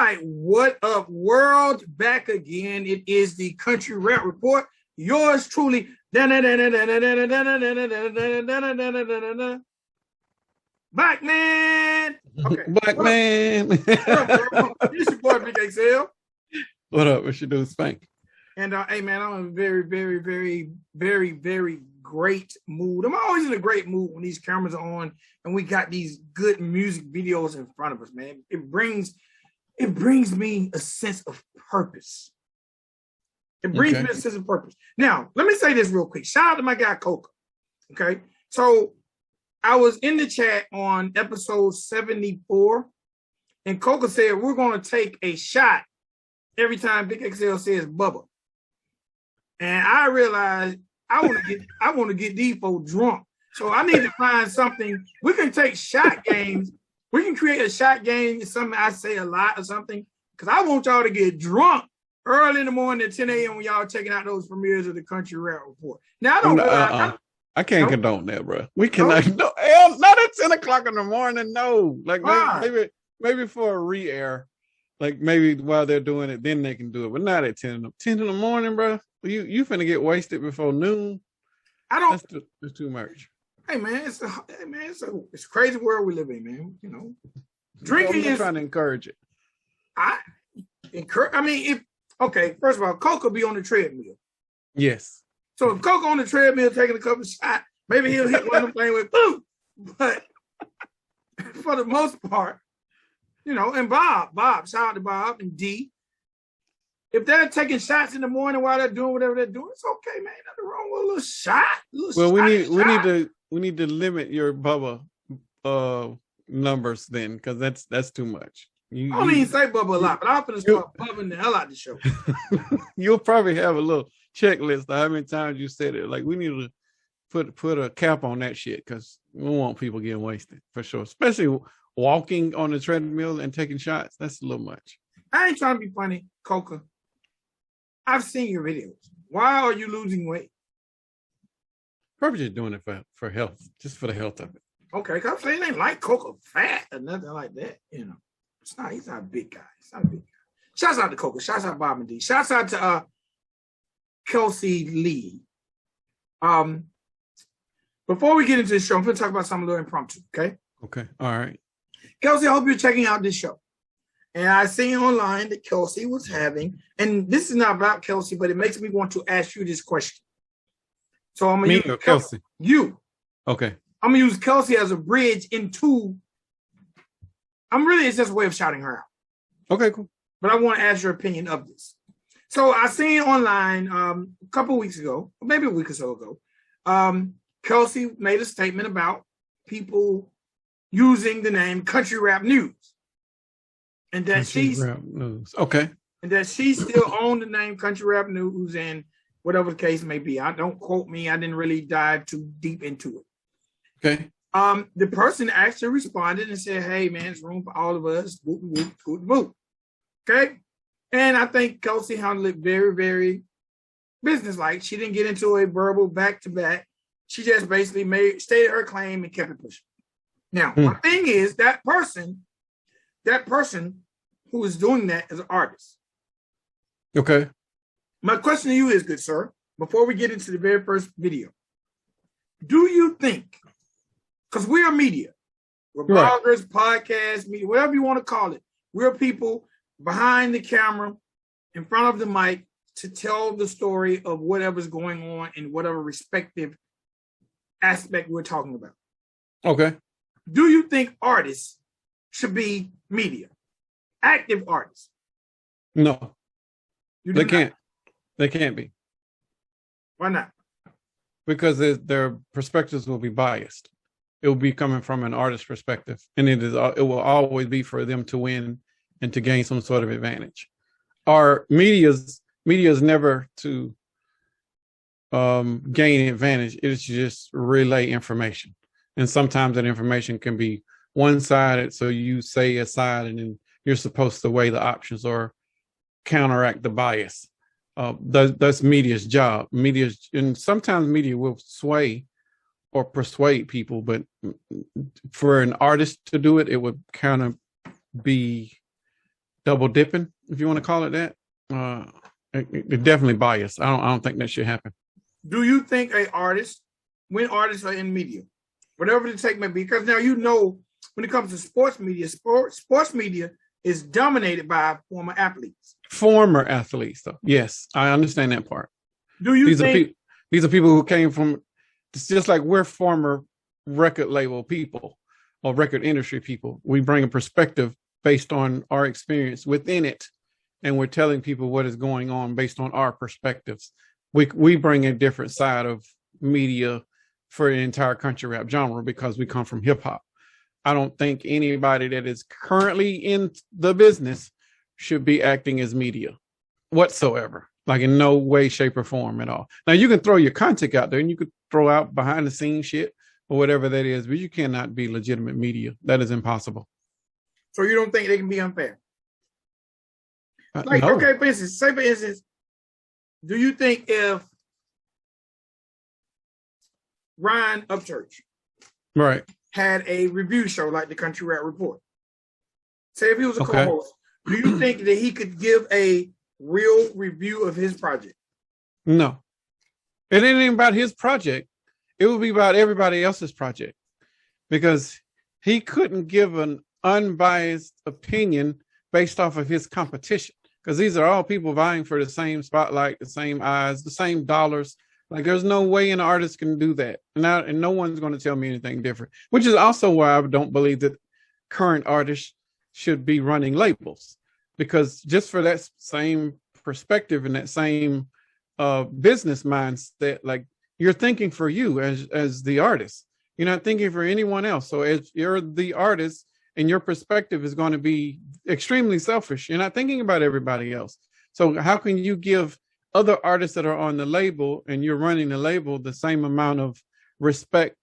right, what up, world? Back again. It is the Country Rap Report. Yours truly. Black man. Okay. Black man. What up, it's your boy Big XL. What up? What you do, Spank? And hey man, I'm in a very, very, very, very, very great mood. I'm always in a great mood when these cameras are on and we got these good music videos in front of us, man. It brings me a sense of purpose. It brings me a sense of purpose. Now, let me say this real quick. Shout out to my guy Coca. Okay. So I was in the chat on episode 74, and Coca said we're going to take a shot every time Big XL says Bubba. And I realized I want to get these folks drunk. So I need to find something. We can take shot games. We can create a shot game. It's something I say a lot or something. Because I want y'all to get drunk early in the morning at 10 a.m. when y'all checking out those premieres of the Country Rap Report. Now, I don't realize. I can't condone that, bro. We cannot. No, not at 10 o'clock in the morning. No. Like maybe for a re-air. Like maybe while they're doing it, then they can do it. But not at 10 in the morning, bro. You finna get wasted before noon. That's too much. Hey man, it's a crazy world we live in, man. You know, drinking is trying to encourage it. First of all, Coca be on the treadmill. Yes. So if Coca on the treadmill taking a couple of shots, maybe he'll hit one of them things with boom. But for the most part, you know, and Bob, shout out to Bob and D. If they're taking shots in the morning while they're doing whatever they're doing, it's okay, man. Nothing wrong with a little shot. We need to limit your Bubba numbers then, because that's too much. I don't even say Bubba a lot, but I'm gonna start bubbing the hell out of the show. You'll probably have a little checklist of how many times you said it. Like we need to put a cap on that shit, because we don't want people getting wasted for sure. Especially walking on the treadmill and taking shots. That's a little much. I ain't trying to be funny, Coca. I've seen your videos. Why are you losing weight? Probably just doing it for health, just for the health of it. Okay, because I'm saying they ain't like Coca fat or nothing like that. You know, he's not a big guy. He's not a big guy. Shouts out to Coca. Shouts out to Bob and D. Shouts out to Kelsey Lee. Before we get into the show, I'm going to talk about something a little impromptu. Okay. Okay. All right. Kelsey, I hope you're checking out this show. And I seen online that Kelsey was having, and this is not about Kelsey, but it makes me want to ask you this question. So I'm going to use Kelsey. You. Okay. I'm going to use Kelsey as a bridge into, it's just a way of shouting her out. Okay, cool. But I want to ask your opinion of this. So I seen online a couple of weeks ago, maybe a week or so ago, Kelsey made a statement about people using the name Country Rap News. And that she's okay. And that she still owned the name Country Rap News and whatever the case may be. I don't quote me. I didn't really dive too deep into it. Okay. The person actually responded and said, "Hey man, it's room for all of us." Whoop, whoop, whoop, whoop. Okay. And I think Kelsey handled it very, very businesslike. She didn't get into a verbal back to back. She just basically stated her claim and kept it pushing. Now, my thing is that person who is doing that is an artist. Okay. My question to you is, good sir, before we get into the very first video, do you think, because we are media, we're bloggers, podcasts, media, whatever you want to call it, we're people behind the camera, in front of the mic, to tell the story of whatever's going on in whatever respective aspect we're talking about. Okay. Do you think artists should be media? Active artists? No. They can't. They can't be. Why not? Because their perspectives will be biased. It will be coming from an artist's perspective, and it will always be for them to win and to gain some sort of advantage. Our media's never to gain advantage. It's just relay information, and sometimes that information can be one-sided. So you say a side, and then you're supposed to weigh the options or counteract the bias. That's media's job. And sometimes media will sway or persuade people, but for an artist to do it, it would kind of be double dipping, if you want to call it that. It definitely biased. I don't think that should happen. Do you think when artists are in media, whatever the take may be, because now when it comes to sports media is dominated by former athletes. Former athletes, though. Yes, I understand that part. Do you think these are people who came from? It's just like we're former record label people or record industry people. We bring a perspective based on our experience within it, and we're telling people what is going on based on our perspectives. We bring a different side of media for the entire country rap genre because we come from hip hop. I don't think anybody that is currently in the business should be acting as media whatsoever, like in no way, shape, or form at all. Now, you can throw your content out there and you could throw out behind the scenes shit or whatever that is, but you cannot be legitimate media. That is impossible. So you don't think they can be unfair? No. Okay, for instance, do you think if Ryan Upchurch right had a review show like the Country Rap Report, say if he was a co-host, do you think that he could give a real review of his project? No. It ain't even about his project. It would be about everybody else's project because he couldn't give an unbiased opinion based off of his competition because these are all people vying for the same spotlight, the same eyes, the same dollars. Like there's no way an artist can do that. And no one's going to tell me anything different, which is also why I don't believe that current artists should be running labels, because just for that same perspective and that same business mindset, like you're thinking for you as the artist, you're not thinking for anyone else. So as you're the artist and your perspective is going to be extremely selfish, you're not thinking about everybody else. So how can you give other artists that are on the label and you're running the label the same amount of respect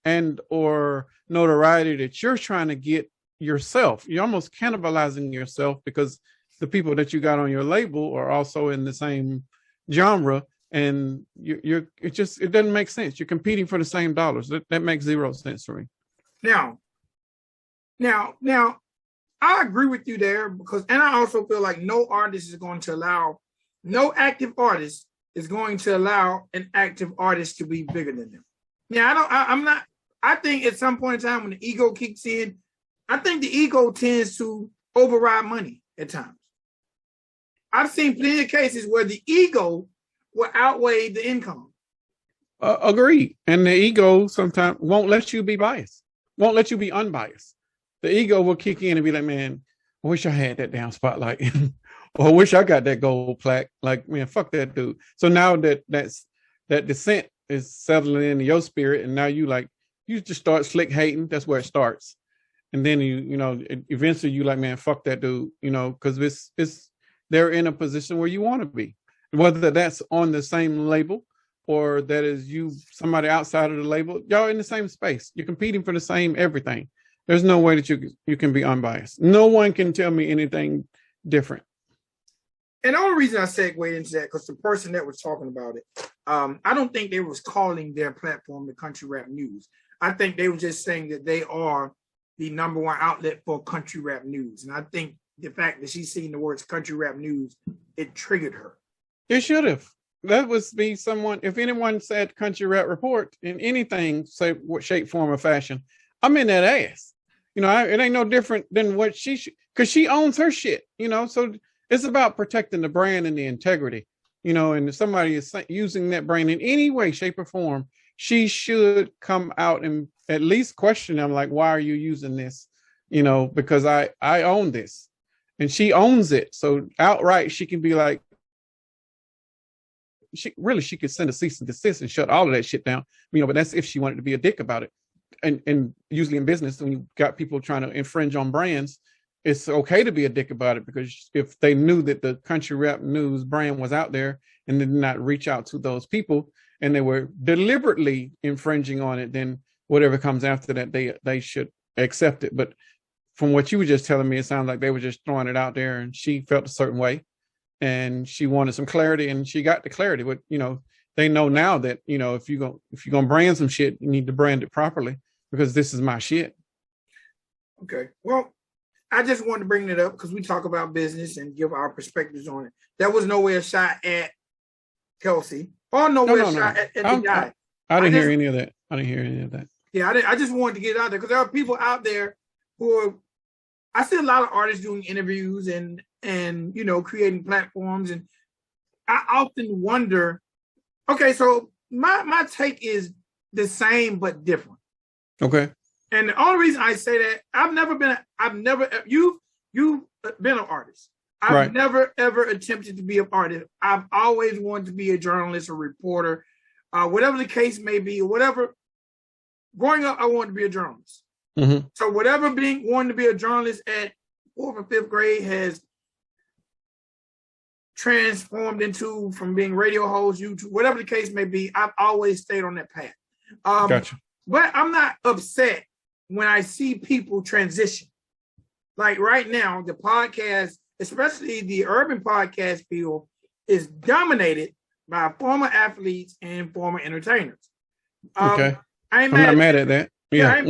and or notoriety that you're trying to get yourself? You're almost cannibalizing yourself because the people that you got on your label are also in the same genre, and it doesn't make sense. You're competing for the same dollars. That makes zero sense for me. Now, I agree with you there and I also feel like no active artist is going to allow an active artist to be bigger than them. Yeah, I think at some point in time when the ego kicks in, I think the ego tends to override money at times. I've seen plenty of cases where the ego will outweigh the income. Agreed. And the ego sometimes won't let you be biased, won't let you be unbiased. The ego will kick in and be like, man, I wish I had that damn spotlight. Or I wish I got that gold plaque. Like, man, fuck that dude. So now that dissent is settling into your spirit, and now you just start slick hating. That's where it starts. And then eventually you like, man, fuck that dude, because they're in a position where you want to be, whether that's on the same label or that is somebody outside of the label. Y'all in the same space. You're competing for the same everything. There's no way that you can be unbiased. No one can tell me anything different. And the only reason I segued into that, because the person that was talking about it, I don't think they was calling their platform the Country Rap News. I think they were just saying that they are the number one outlet for country rap news. And I think the fact that she's seen the words Country Rap News, it triggered her. It should have. That would be someone, if anyone said Country Rap Report in anything, say what shape, form, or fashion, I'm in that ass. It ain't no different than what because she owns her shit, so it's about protecting the brand and the integrity, and if somebody is using that brand in any way, shape, or form, she should come out and at least question them, like, why are you using this? Because I own this and she owns it. So outright, she can be like, she could send a cease and desist and shut all of that shit down, but that's if she wanted to be a dick about it. And usually in business, when you got people trying to infringe on brands, it's okay to be a dick about it, because if they knew that the Country Rap News brand was out there and did not reach out to those people and they were deliberately infringing on it, then whatever comes after that, they should accept it. But from what you were just telling me, it sounds like they were just throwing it out there and she felt a certain way and she wanted some clarity and she got the clarity. But, they know now that, if you're going to brand some shit, you need to brand it properly, because this is my shit. Okay. Well, I just wanted to bring it up because we talk about business and give our perspectives on it. That was nowhere a shot at Kelsey or nowhere a shot at the guy. I didn't hear any of that. I didn't hear any of that. Yeah, I just wanted to get it out there because there are people out there who are. I see a lot of artists doing interviews and creating platforms, and I often wonder. Okay, so my take is the same but different. Okay. And the only reason I say that you've been an artist. I've never ever attempted to be an artist. I've always wanted to be a journalist or reporter, whatever the case may be, or whatever. Growing up, I wanted to be a journalist. Mm-hmm. So whatever wanting to be a journalist at 4th or 5th grade has transformed into from being radio host, YouTube, whatever the case may be, I've always stayed on that path. Gotcha. But I'm not upset when I see people transition. Like right now, the podcast, especially the urban podcast field, is dominated by former athletes and former entertainers. Okay. I'm not mad at that. Yeah.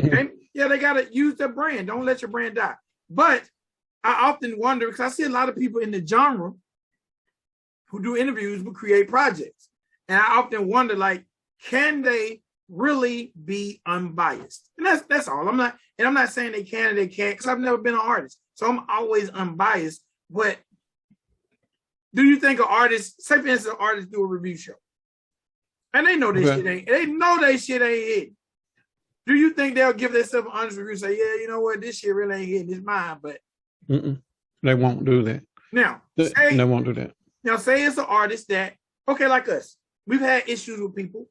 Yeah, they got to use their brand. Don't let your brand die. But I often wonder, because I see a lot of people in the genre who do interviews but create projects. And I often wonder, like, can they really be unbiased? And that's all. I'm not saying they can or they can't, because I've never been an artist. So I'm always unbiased. But do you think an artist, say for instance, an artist do a review show, and they know this shit ain't, they know they shit ain't it. Do you think they'll give themselves an honest review and say, yeah, you know what, this shit really ain't hitting, it's mine, but they won't do that. Now, they won't do that. Now, say it's an artist that, okay, like us, we've had issues with people.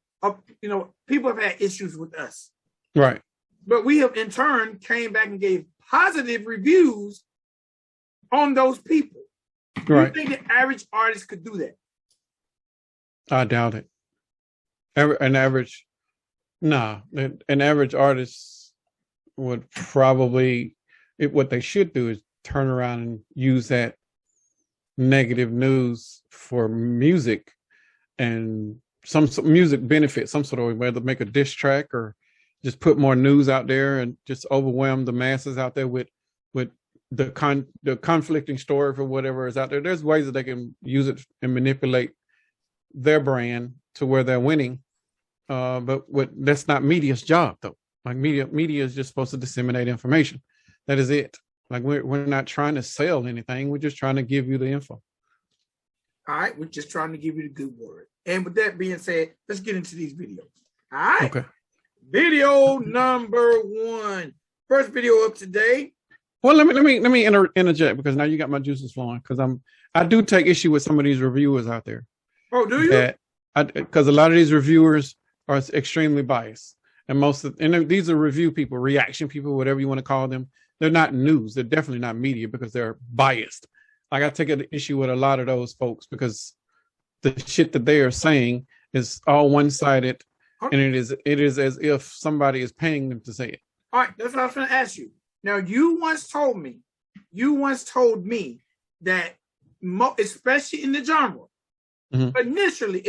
People have had issues with us. Right. But we have in turn came back and gave positive reviews on those people. Do you think the average artist could do that? I doubt it. An average artist would probably, what they should do is turn around and use that negative news for music and some music benefit, some sort of way, whether make a diss track or just put more news out there and just overwhelm the masses out there with the conflicting story for whatever is out there. There's ways that they can use it and manipulate their brand to where they're winning. But that's not media's job though. Like media is just supposed to disseminate information. That is it. Like we're not trying to sell anything. We're just trying to give you the info. All right, we're just trying to give you the good word. And with that being said, let's get into these videos. All right. Okay. Video number 1. First video up today. Well, let me interject because now you got my juices flowing because I do take issue with some of these reviewers out there. Oh, do you? Because a lot of these reviewers are extremely biased, and these are review people, reaction people, whatever you want to call them. They're not news. They're definitely not media because they're biased. Like I take an issue with a lot of those folks because the shit that they are saying is all one-sided, and it is as if somebody is paying them to say it. All right, that's what I was going to ask you. Now, you once told me that, especially in the genre, initially,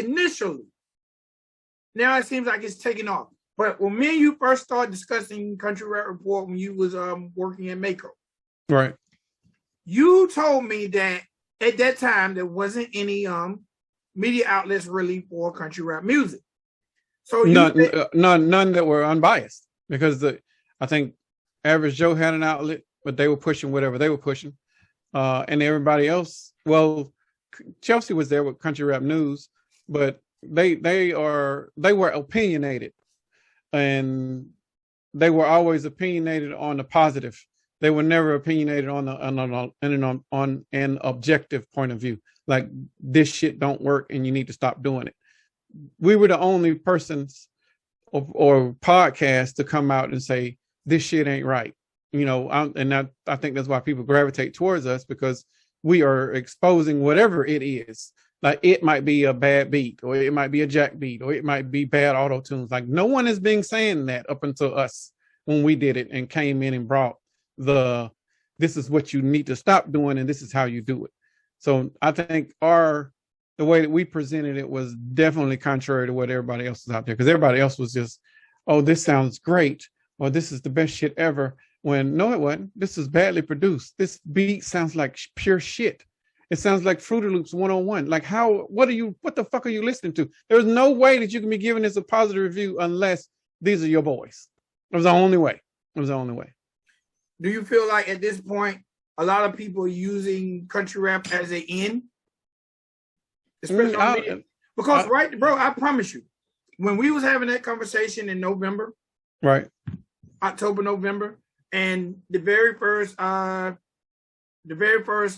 now it seems like it's taking off. But when me and you first started discussing Country Rap Report when you was working at Mako, right? You told me that at that time there wasn't any media outlets really for country rap music. So none that were unbiased because I think Average Joe had an outlet, but they were pushing whatever they were pushing, and everybody else. Well, Chelsea was there with Country Rap News, but they were opinionated, and they were always opinionated on the positive. They were never opinionated on an objective point of view. Like this shit don't work, and you need to stop doing it. We were the only persons or podcasts to come out and say this shit ain't right. I think that's why people gravitate towards us because we are exposing whatever it is. Like it might be a bad beat, or it might be a jack beat, or it might be bad auto tunes. Like no one is being saying that up until us when we did it and came in and brought this is what you need to stop doing, and this is how you do it. So I think the way that we presented it was definitely contrary to what everybody else is out there, because everybody else was just, oh, this sounds great, or this is the best shit ever. when no, it wasn't. This is badly produced. This beat sounds like pure shit. It sounds like Fruity Loops 101. Like what the fuck are you listening to? There's no way that you can be giving this a positive review unless these are your boys. It was the only way. It was the only way. Do you feel like at this point, a lot of people are using country rap as an end? Especially on media? Because, right, bro, I promise you, when we was having that conversation in November, right, October, November, and the very first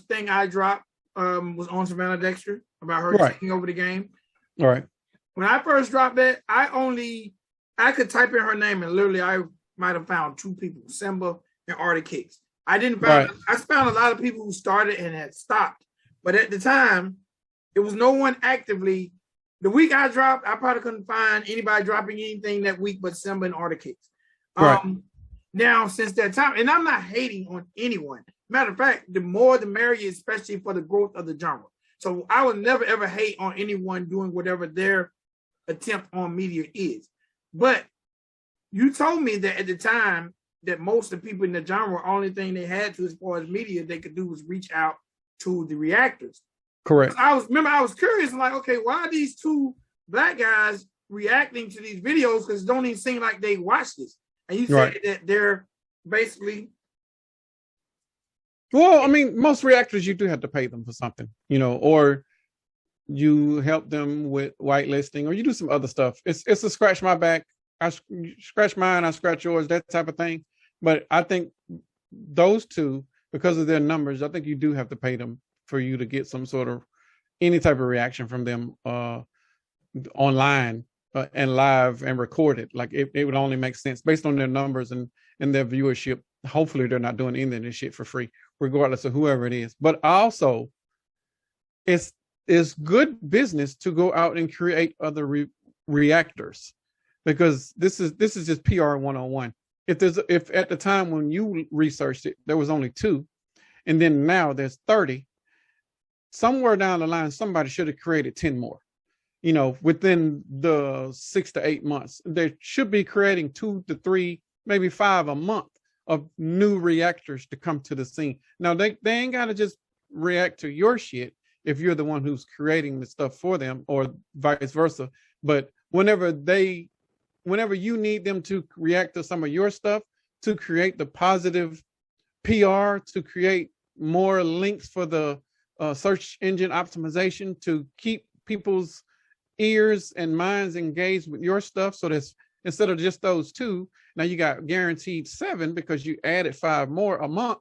thing I dropped was on Savannah Dexter about her taking over the game. Right. When I first dropped that, I could type in her name and literally I might have found 2 people, Simba and Artie Kicks. I found a lot of people who started and had stopped. But at the time, it was no one actively. The week I dropped, I probably couldn't find anybody dropping anything that week but Simba and Artie Kicks. Right. Now, since that time, and I'm not hating on anyone. Matter of fact, the more the merrier, especially for the growth of the genre. So I would never, ever hate on anyone doing whatever their attempt on media is. But you told me that at the time that most of the people in the genre, only thing they had to as far as media they could do was reach out to the reactors. Correct. I was curious, like, okay, why are these 2 black guys reacting to these videos? Because it don't even seem like they watch this. And you said that they're basically. Well, I mean, most reactors, you do have to pay them for something, or you help them with whitelisting, or you do some other stuff. It's a scratch my back, I scratch mine, I scratch yours, that type of thing. But I think those 2, because of their numbers, I think you do have to pay them for you to get some sort of any type of reaction from them online and live and recorded. Like it would only make sense based on their numbers and their viewership. Hopefully they're not doing any of this shit for free, regardless of whoever it is. But also, it's good business to go out and create other reactors, because this is just PR 101. If at the time when you researched it, there was only 2, and then now there's 30, somewhere down the line, somebody should have created 10 more. Within the 6 to 8 months, they should be creating 2 to 3, maybe 5 a month of new reactors to come to the scene. Now they ain't got to just react to your shit if you're the one who's creating the stuff for them, or vice versa. But whenever you need them to react to some of your stuff, to create the positive PR, to create more links for the search engine optimization, to keep people's ears and minds engaged with your stuff, so that's instead of just those 2, now you got guaranteed 7 because you added 5 more a month.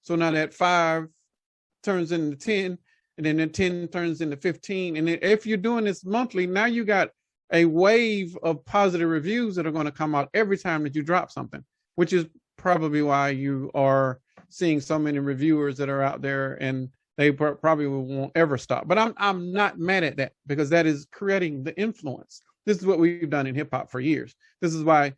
So now that 5 turns into 10, and then the 10 turns into 15. And then if you're doing this monthly, now you got a wave of positive reviews that are going to come out every time that you drop something, which is probably why you are seeing so many reviewers that are out there, and they probably won't ever stop. But I'm not mad at that, because that is creating the influence. This is what we've done in hip hop for years. This is why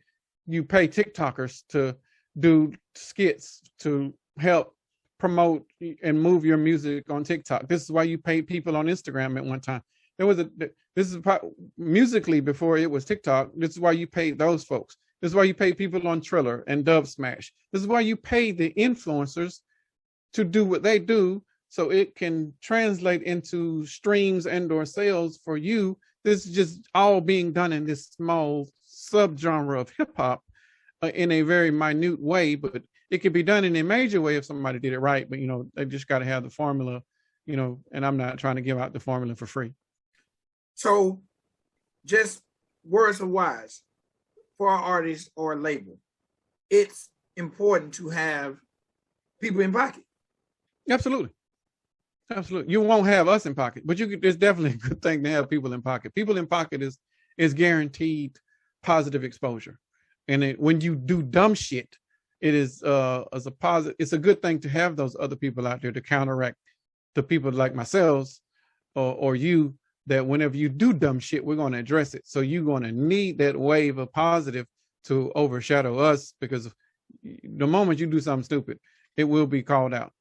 you pay TikTokers to do skits to help promote and move your music on TikTok. This is why you pay people on Instagram at one time. This is musically before it was TikTok. This is why you pay those folks. This is why you pay people on Triller and Dub Smash. This is why you pay the influencers to do what they do, so it can translate into streams and or sales for you. This is just all being done in this small subgenre of hip hop in a very minute way, but it could be done in a major way if somebody did it right. But they just got to have the formula, and I'm not trying to give out the formula for free. So, just words of wise for our artists or label, it's important to have people in pocket. Absolutely. You won't have us in pocket, but it's definitely a good thing to have people in pocket. People in pocket is guaranteed positive exposure. And when you do dumb shit, it is as a positive. It's a good thing to have those other people out there to counteract the people like myself or you, that whenever you do dumb shit, we're going to address it. So you're going to need that wave of positive to overshadow us, because the moment you do something stupid, it will be called out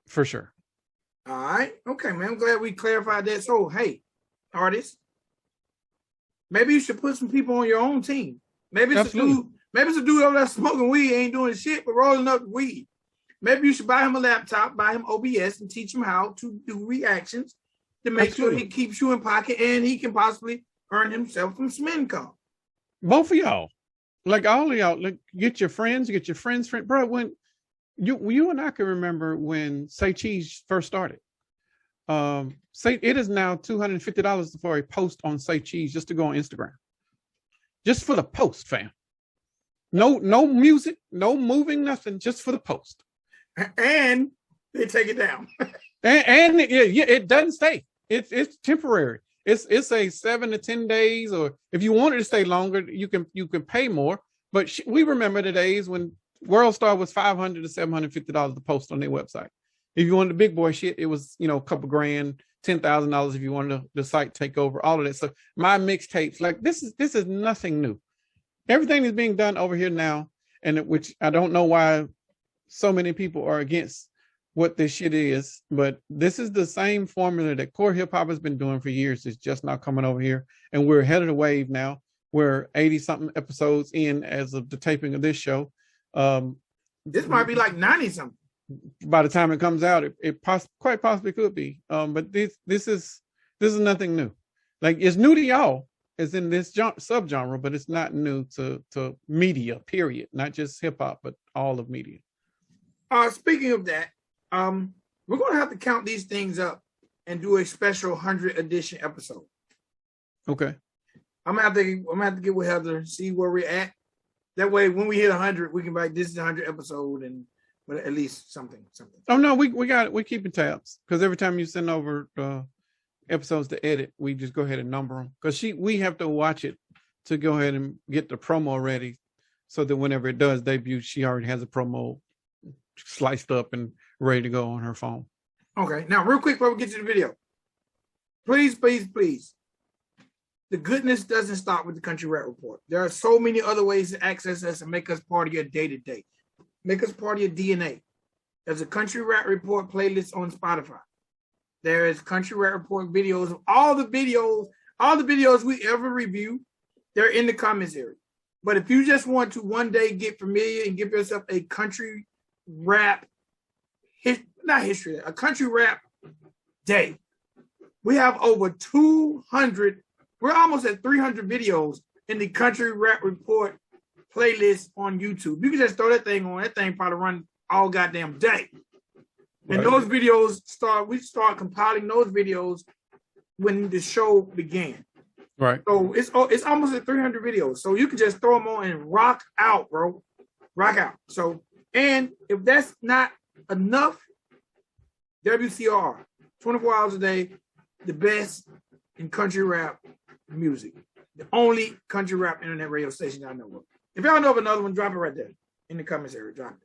for sure. All right. Okay, man. I'm glad we clarified that. So, hey, artists, maybe you should put some people on your own team. Maybe it's Maybe it's a dude over there smoking weed, ain't doing shit, but rolling up weed. Maybe you should buy him a laptop, buy him OBS, and teach him how to do reactions to make sure he keeps you in pocket and he can possibly earn himself some income. Both of y'all, like all of y'all, like get your friends, friend, bro. When you and I can remember when Say Cheese first started. Say it is now $250 for a post on Say Cheese just to go on Instagram, just for the post, fam. No music, no moving, nothing, just for the post. And they take it down. and it doesn't stay. It's temporary. It's a 7 to 10 days, or if you wanted to stay longer, you can pay more. But we remember the days when World Star was $500 to $750 to post on their website. If you wanted the big boy shit, it was a couple grand, $10,000 if you wanted the site take over, all of that stuff. My mixtapes, like this is nothing new. Everything is being done over here now, and which I don't know why so many people are against what this shit is, but this is the same formula that core hip hop has been doing for years. It's just now coming over here, and we're ahead of the wave now. We're 80 something episodes in as of the taping of this show. This might be like 90 something. By the time it comes out, it quite possibly could be. But this is nothing new. Like, it's new to y'all, as in this subgenre, but it's not new to media, period. Not just hip hop, but all of media. Speaking of that, we're gonna have to count these things up and do a special 100 edition episode. Okay. I'm gonna have to get with Heather, see where we're at. That way, when we hit 100, we can be like, this is the 100 episode, and but at least something. Oh no, we got it. We're keeping tabs, because every time you send over episodes to edit, we just go ahead and number them, because we have to watch it to go ahead and get the promo ready, so that whenever it does debut, she already has a promo sliced up and ready to go on her phone. Okay, now real quick before we get to the video, please, the goodness doesn't stop with the Country Rap Report. There are so many other ways to access us and make us part of your day-to-day. Make us part of your DNA. There's a Country Rap Report playlist on Spotify. There is Country Rap Report videos of all the videos we ever review. They're in the comments area. But if you just want to one day get familiar and give yourself a country rap, a country rap day, we have over 200. We're almost at 300 videos in the Country Rap Report playlist on YouTube. You can just throw that thing on. That thing probably run all goddamn day. And those videos we start compiling those videos when the show began. Right. So it's almost at 300 videos. So you can just throw them on and rock out, bro. Rock out. So, and if that's not enough, WCRR, 24 hours a day, the best in country rap music. The only country rap internet radio station I know of. If y'all know of another one, drop it right there in the comments area. Drop it.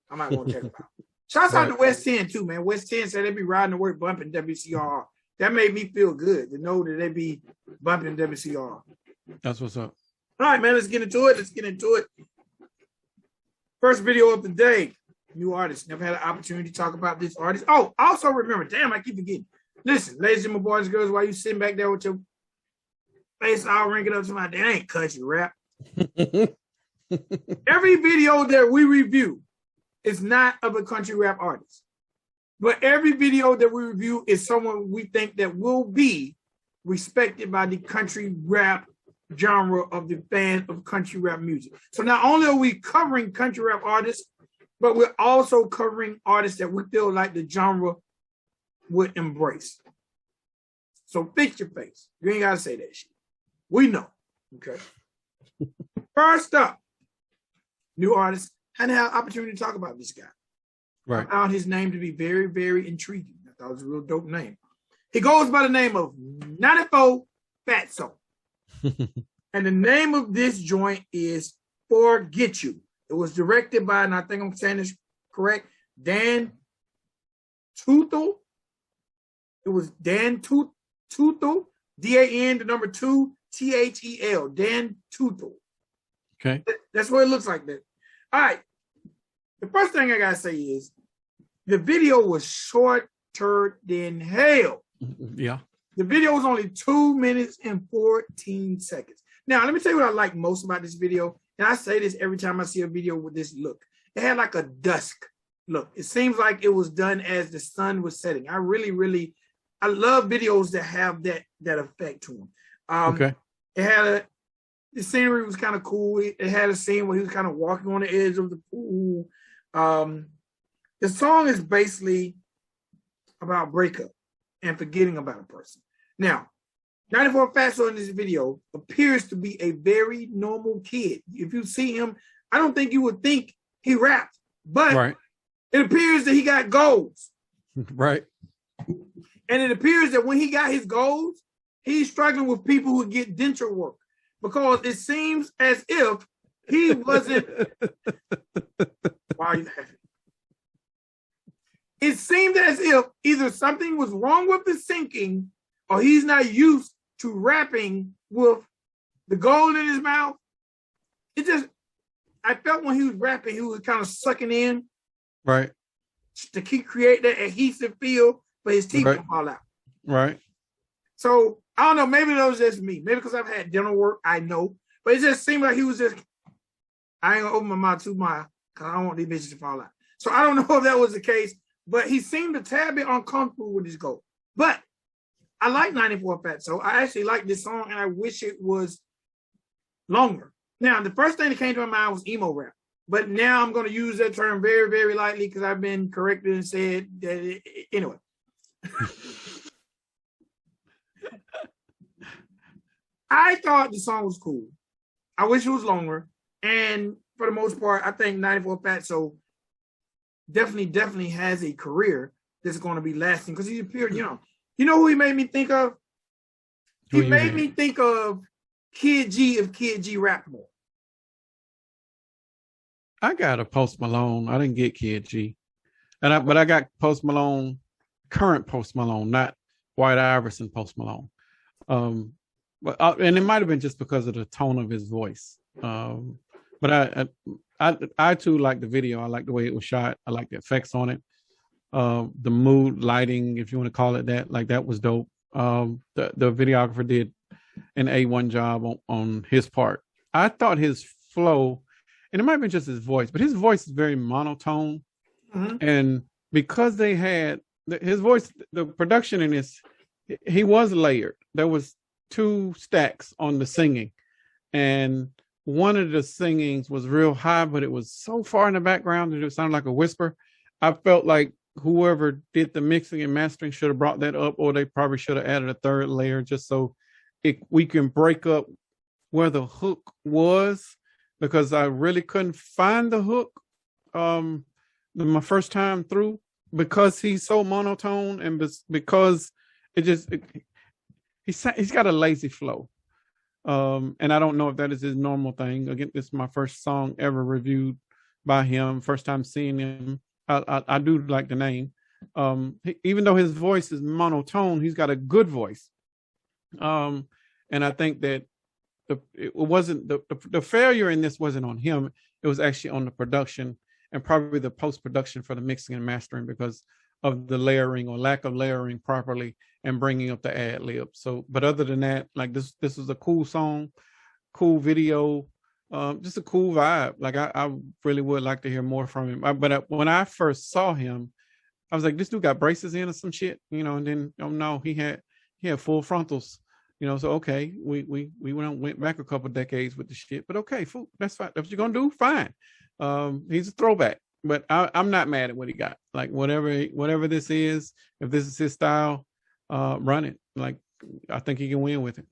I might want to check it out. Shouts out to West 10 too, man. West 10 said they be riding to work bumping WCRR. That made me feel good to know that they be bumping WCRR. That's what's up. All right, man, let's get into it. First video of the day. New artist. Never had an opportunity to talk about this artist. Oh, also remember, damn, I keep forgetting. Listen, ladies and boys and girls, while you sitting back there with your face all wrinkled up to my, that ain't country rap. Every video that we review is not of a country rap artist. But every video that we review is someone we think that will be respected by the country rap genre of the fan of country rap music. So not only are we covering country rap artists, but we're also covering artists that we feel like the genre would embrace. So fix your face. You ain't got to say that shit. We know. Okay. First up, new artist. I had an opportunity to talk about this guy. Right. I found his name to be very, very intriguing. I thought it was a real dope name. He goes by the name of 94Fatso. And the name of this joint is Forget You. It was directed by, and I think I'm saying this correct, Dan Tuthel. It was Dan Tuthel, D-A-N, the number 2, T-H-E-L, Dan Tuthel. Okay. That's what it looks like. That. All right. The first thing I got to say is the video was shorter than hell. Yeah. The video was only 2 minutes and 14 seconds. Now, let me tell you what I like most about this video. And I say this every time I see a video with this look. It had like a dusk look. It seems like it was done as the sun was setting. I love videos that have that effect to them. Okay. It had the scenery was kind of cool. It had a scene where he was kind of walking on the edge of the pool. The song is basically about breakup and forgetting about a person. Now, 94Fatso in this video appears to be a very normal kid. If you see him, I don't think you would think he rapped, but it appears that he got goals. Right. And it appears that when he got his goals, he's struggling with people who get denture work because it seems as if he wasn't. Why are you laughing? It seemed as if either something was wrong with the syncing or he's not used to rapping with the gold in his mouth. I felt when he was rapping, he was kind of sucking in. Right. To create that adhesive feel for his teeth to fall out. Right. So, I don't know, maybe that was just me. Maybe because I've had dental work, I know. But it just seemed like he was just, I ain't gonna open my mouth too much because I don't want these bitches to fall out. So I don't know if that was the case, but he seemed a tad bit uncomfortable with his goal. But I like 94Fatso. I actually like this song and I wish it was longer. Now, the first thing that came to my mind was emo rap. But now I'm going to use that term very, very lightly because I've been corrected and said that anyway. I thought the song was cool. I wish it was longer. And for the most part, I think 94Fatso definitely has a career that's going to be lasting because he appeared young. You know who he made me think of? He made me think of Kid G if Kid G rapped more. I got a Post Malone. I didn't get Kid G. But I got Post Malone, current Post Malone, not White Iverson Post Malone. And it might have been just because of the tone of his voice. But I too like the video. I like the way it was shot. I like the effects on it. The mood lighting, if you want to call it that, like that was dope. The videographer did an A1 job on his part. I thought his flow, and it might have been just his voice, but his voice is very monotone. Mm-hmm. And because they had his voice, the production in this, he was layered. There was 2 stacks on the singing. And one of the singings was real high, but it was so far in the background that it sounded like a whisper. I felt like whoever did the mixing and mastering should have brought that up, or they probably should have added a 3rd layer just so we can break up where the hook was, because I really couldn't find the hook my first time through because he's so monotone and because he's got a lazy flow. And I don't know if that is his normal thing. Again, this is my first song ever reviewed by him. First time seeing him. I do like the name. Even though his voice is monotone, he's got a good voice. And I think that it wasn't the failure in this wasn't on him. It was actually on the production and probably the post-production for the mixing and mastering because of the layering or lack of layering properly and bringing up the ad lib. So, but other than that, like this was a cool song, cool video, just a cool vibe. Like I really would like to hear more from him. But when I first saw him, I was like, this dude got braces in or some shit, and then, oh no, he had full frontals, so okay, we went back a couple of decades with the shit, but okay, fool, that's fine. That's what you're gonna do, fine. He's a throwback, but I'm not mad at what he got. Like whatever this is, if this is his style, run it. Like I think he can win with it.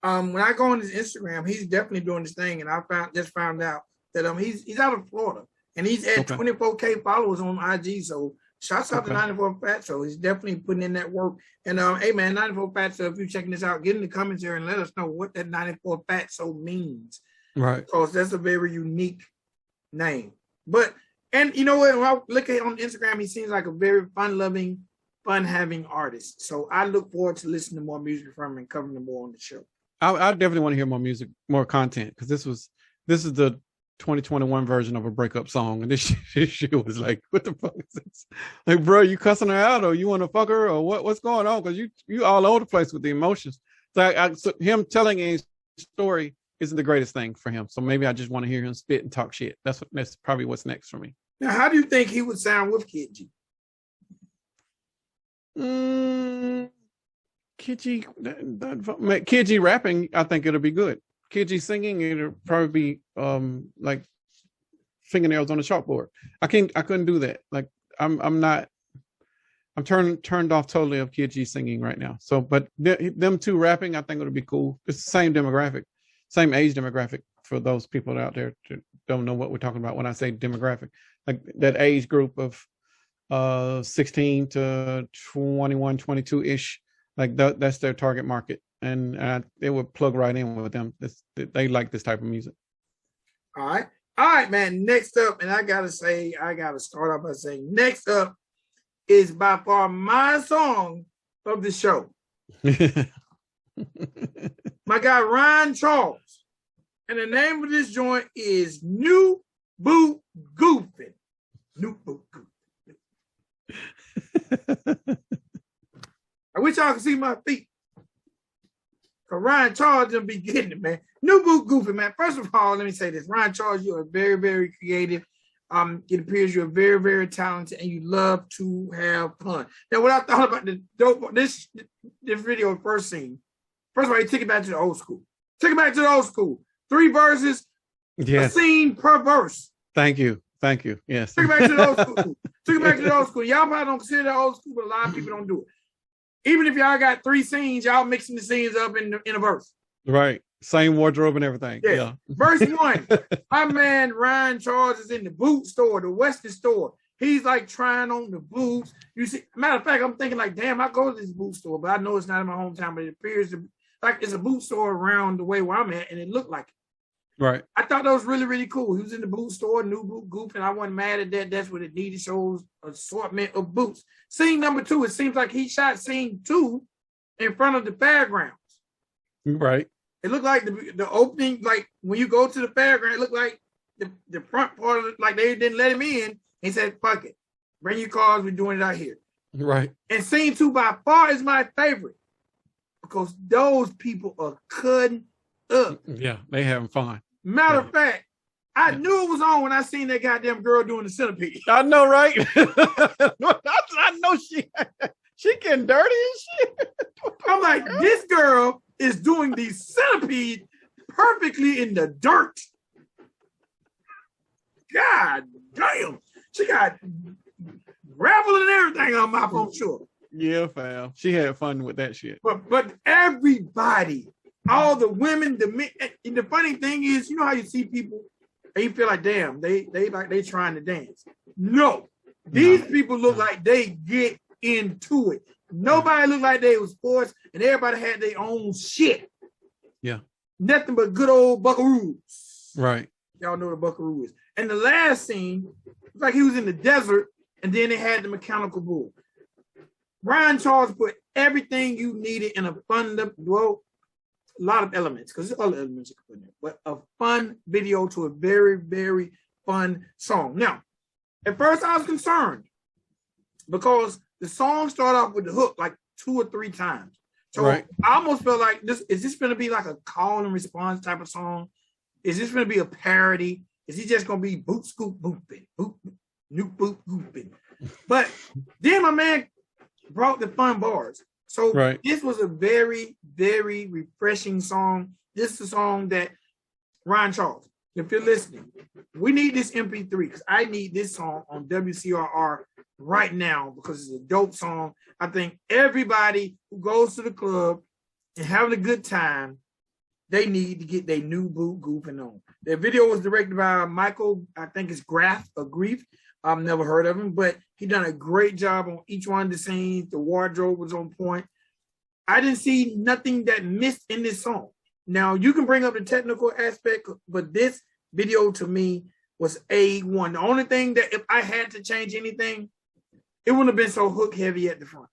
When I go on his Instagram, he's definitely doing this thing, and I found out that he's out of Florida and he's at 24K followers on IG. So shouts out to 94Fatso. He's definitely putting in that work. And hey man, 94Fatso, if you're checking this out, get in the comments here and let us know what that 94Fatso means. Right. Because that's a very unique name. But and you know what? When I look at him on Instagram, he seems like a very fun-loving, fun-having artist. So I look forward to listening to more music from him and covering him more on the show. I definitely want to hear more music, more content, because this is the 2021 version of a breakup song, and this shit was like, what the fuck is this? Like, bro, you cussing her out, or you want to fuck her, or what's going on? Because you all over the place with the emotions. So him telling a story isn't the greatest thing for him. So maybe I just want to hear him spit and talk shit. That's probably what's next for me. Now, how do you think he would sound with Kid G? Kid G rapping, I think it'll be good. Kid G singing, it'll probably be like fingernails on the chalkboard. I couldn't do that. Like I'm turned off totally of Kid G singing right now. So, but them two rapping, I think it'll be cool. It's the same demographic, same age demographic for those people out there that don't know what we're talking about when I say demographic. Like that age group of 16 to 21, 22 ish. Like that's their target market, and they would plug right in with them. They like this type of music. All right, man. Next up, and I gotta start off by saying, next up is by far my song of the show. My guy Ryan Charles, and the name of this joint is New Boot Goofin. New Boot Goofin. I wish y'all could see my feet. Cause Ryan Charles done be getting it, man. New Boot Goofin, man. First of all, let me say this. Ryan Charles, you are very, very creative. It appears you're very, very talented and you love to have fun. Now, what I thought about this video first scene, first of all, he took it back to the old school. 3 verses, yes. A scene per verse. Thank you. Yes. Took it back to the old school. Y'all probably don't consider that old school, but a lot of people don't do it. Even if y'all got 3 scenes, y'all mixing the scenes up in a verse. Right. Same wardrobe and everything. Yeah. Verse 1. My man Ryan Charles is in the boot store, the Western store. He's like trying on the boots. You see, matter of fact, I'm thinking like, damn, I go to this boot store, but I know it's not in my hometown, but it appears to like it's a boot store around the way where I'm at, and it looked like it. Right. I thought that was really, really cool. He was in the boot store, New Boot Goofin, and I wasn't mad at that. That's what it needed, shows assortment of boots. Scene number 2, it seems like he shot scene 2 in front of the fairgrounds. Right. It looked like the opening, like when you go to the fairground, it looked like the front part of it, like they didn't let him in. He said, fuck it. Bring your cars, we're doing it out here. Right. And scene 2 by far is my favorite because those people are cutting up. Yeah, they having fun. Matter of fact, I knew it was on when I seen that goddamn girl doing the centipede. I know, right? I know she getting dirty and shit. I'm like, this girl is doing the centipede perfectly in the dirt. God damn. She got gravel and everything on my phone, sure. Yeah, fam. She had fun with that shit. But everybody, all the women, the men, and the funny thing is, you know how you see people and you feel like, damn, they trying to dance. No, these people look like they get into it. Nobody looked like they was forced, and everybody had their own shit. Yeah. Nothing but good old buckaroos. Right. Y'all know what a buckaroo is. And the last scene, it's like he was in the desert, and then they had the mechanical bull. Ryan Charles put everything you needed in a fun, well, a lot of elements, because there's other elements you can put in there, but a fun video to a very, very fun song. Now, at first I was concerned because the song started off with the hook like 2 or 3 times. So right. I almost felt like is this going to be like a call and response type of song? Is this going to be a parody? Is he just going to be boot scoop booping, boop, new boot booping? But then my man brought the fun bars. So This was a very, very refreshing song. This is a song that Ryan Charles, if you're listening, we need this MP3 because I need this song on WCRR right now because it's a dope song. I think everybody who goes to the club and having a good time, they need to get their new boot goofing on. Their video was directed by Michael, I think it's Graff or Grief. I've never heard of him, but he done a great job on each one of the scenes. The wardrobe was on point. I didn't see nothing that missed in this song. Now, you can bring up the technical aspect, but this video to me was A1. The only thing that if I had to change anything, it wouldn't have been so hook heavy at the front.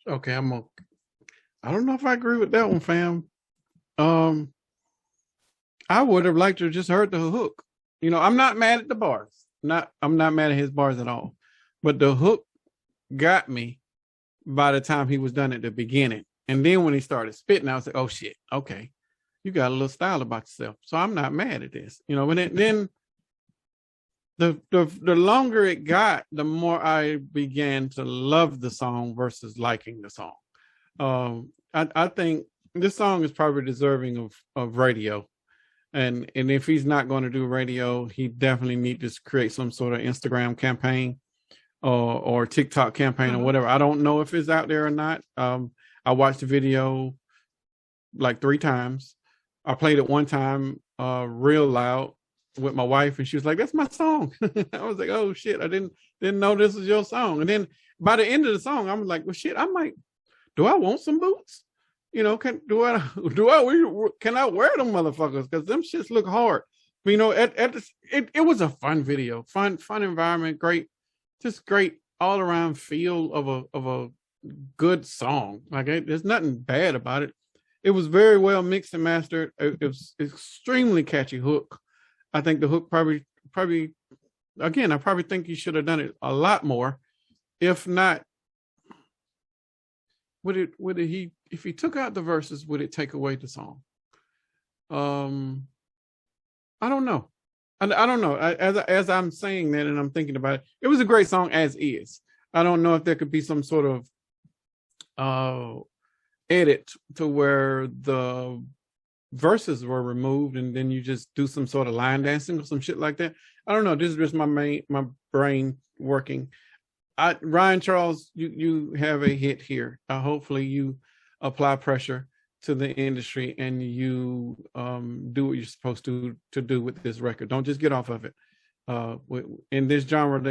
Okay, I don't know if I agree with that one, fam. I would have liked to have just heard the hook. You know, I'm not mad at the bars. I'm not mad at his bars at all. But the hook got me by the time he was done at the beginning. And then when he started spitting, I was like, oh shit, okay, you got a little style about yourself. So I'm not mad at this, you know. But then the longer it got, the more I began to love the song versus liking the song. I think this song is probably deserving of radio. And if he's not going to do radio, he definitely needs to create some sort of Instagram campaign or TikTok campaign or whatever. I don't know if it's out there or not. I watched the video like 3 times. I played it one time real loud with my wife, and she was like, "That's my song." I was like, "Oh shit, I didn't know this was your song." And then by the end of the song, I'm like, "Well, shit, do I want some boots? You know, can I wear them motherfuckers? Because them shits look hard." But, you know, it was a fun video, fun environment, great all around feel of a good song. Like there's nothing bad about it. It was very well mixed and mastered. It was extremely catchy hook. I think the hook probably again, I probably think he should have done it a lot more. If not, if he took out the verses, would it take away the song? I don't know. I don't know. As I'm saying that and I'm thinking about it, it was a great song as is. I don't know if there could be some sort of edit to where the verses were removed and then you just do some sort of line dancing or some shit like that. I don't know. This is just my brain working. Ryan Charles, you have a hit here. Hopefully you apply pressure to the industry and you do what you're supposed to do with this record. Don't just get off of it. In this genre,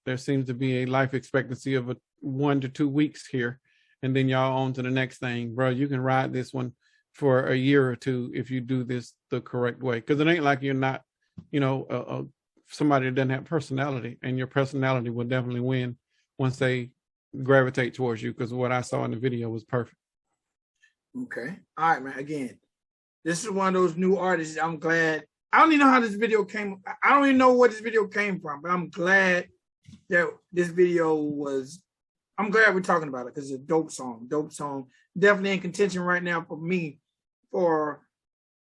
there seems to be a life expectancy of 1 to 2 weeks here, and then y'all on to the next thing, bro. You can ride this one for a year or two if you do this the correct way, because it ain't like you're not, you know, somebody that doesn't have personality, and your personality will definitely win once they gravitate towards you, because what I saw in the video was perfect. Okay. All right, man. Again, this is one of those new artists. I'm glad. I don't even know how this video came. I don't even know where this video came from, but I'm glad that this video was. I'm glad we're talking about it because it's a dope song. Dope song. Definitely in contention right now for me for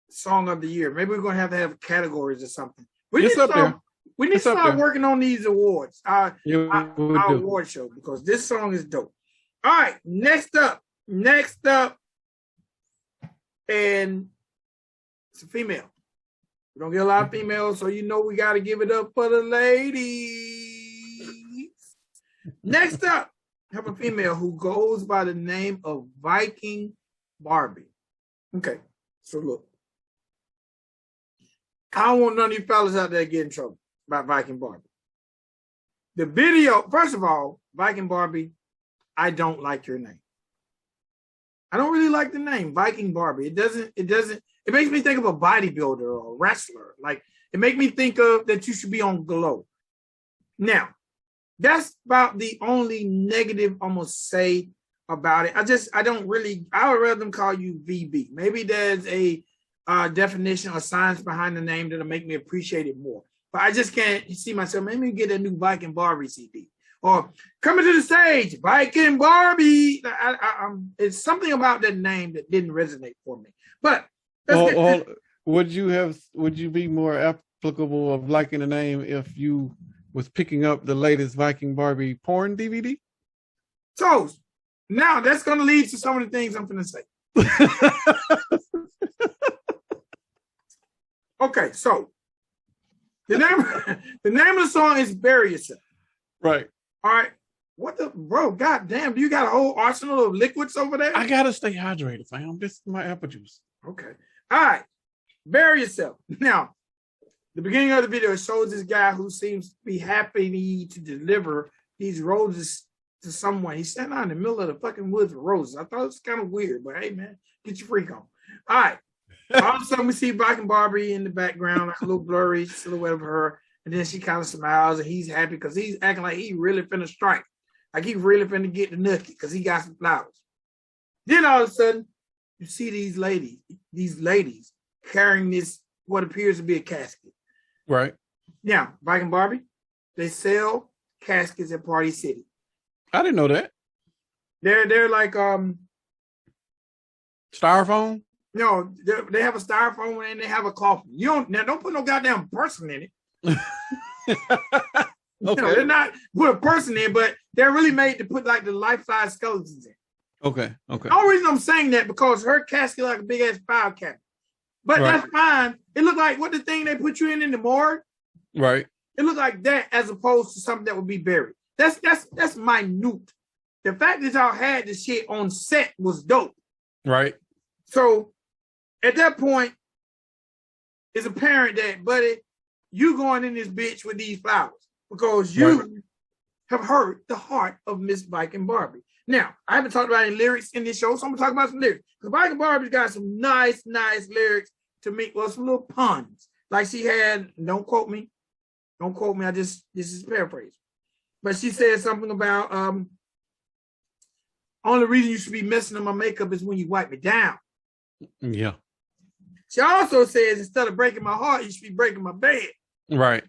Song of the Year. Maybe we're going to have categories or something. We need to start working on these awards. Our award show, because this song is dope. All right. Next up. And it's a female. We don't get a lot of females, so you know we got to give it up for the ladies. Next up, I have a female who goes by the name of Viking Barbie. Okay, so look. I don't want none of you fellas out there getting in trouble about Viking Barbie. The video, first of all, Viking Barbie, I don't like your name. I don't really like the name Viking Barbie. It makes me think of a bodybuilder or a wrestler. Like, it makes me think of that you should be on Glow. Now, that's about the only negative almost say about it. I would rather them call you VB. Maybe there's a definition or science behind the name that'll make me appreciate it more. But I just can't see myself. Maybe get a new Viking Barbie CD. Or coming to the stage, Viking Barbie. It's something about that name that didn't resonate for me. But would you be more applicable of liking the name if you was picking up the latest Viking Barbie porn DVD? So now that's going to lead to some of the things I'm going to say. Okay, so the name of the song is "Bury Yourself." Right. All right. What the bro? Goddamn! Do you got a whole arsenal of liquids over there? I gotta stay hydrated, fam. This is my apple juice. Okay. All right. Bury yourself. Now, the beginning of the video shows this guy who seems to be happy to deliver these roses to someone. He's standing out in the middle of the fucking woods with roses. I thought it was kind of weird, but hey, man, get your freak on. All right. All of a sudden, we see Viking Barbie in the background, like a little blurry silhouette of her. And then she kind of smiles and he's happy because he's acting like he really finna strike. Like he really finna get the nookie because he got some flowers. Then all of a sudden, you see these ladies carrying this, what appears to be a casket. Right. Now, Viking Barbie, they sell caskets at Party City. I didn't know that. They're like Styrofoam? No, they have a styrofoam and they have a coffin. Don't put no goddamn person in it. Okay. No, they're not put a person in, but they're really made to put like the life-size skeletons in. Okay. The only reason I'm saying that because her casket like a big ass file cabinet. But that's fine. It looked like what the thing they put you in the morgue. Right. It looked like that as opposed to something that would be buried. That's minute. The fact that y'all had this shit on set was dope. Right. So at that point, it's apparent that, buddy, you going in this bitch with these flowers because you have hurt the heart of Miss Viking Barbie. Now, I haven't talked about any lyrics in this show, so I'm gonna talk about some lyrics. Because Viking Barbie's got some nice lyrics to make, well, some little puns. Like she had, don't quote me, this is paraphrase. But she said something about only reason you should be messing up my makeup is when you wipe it down. Yeah. She also says instead of breaking my heart, you should be breaking my bed. Right.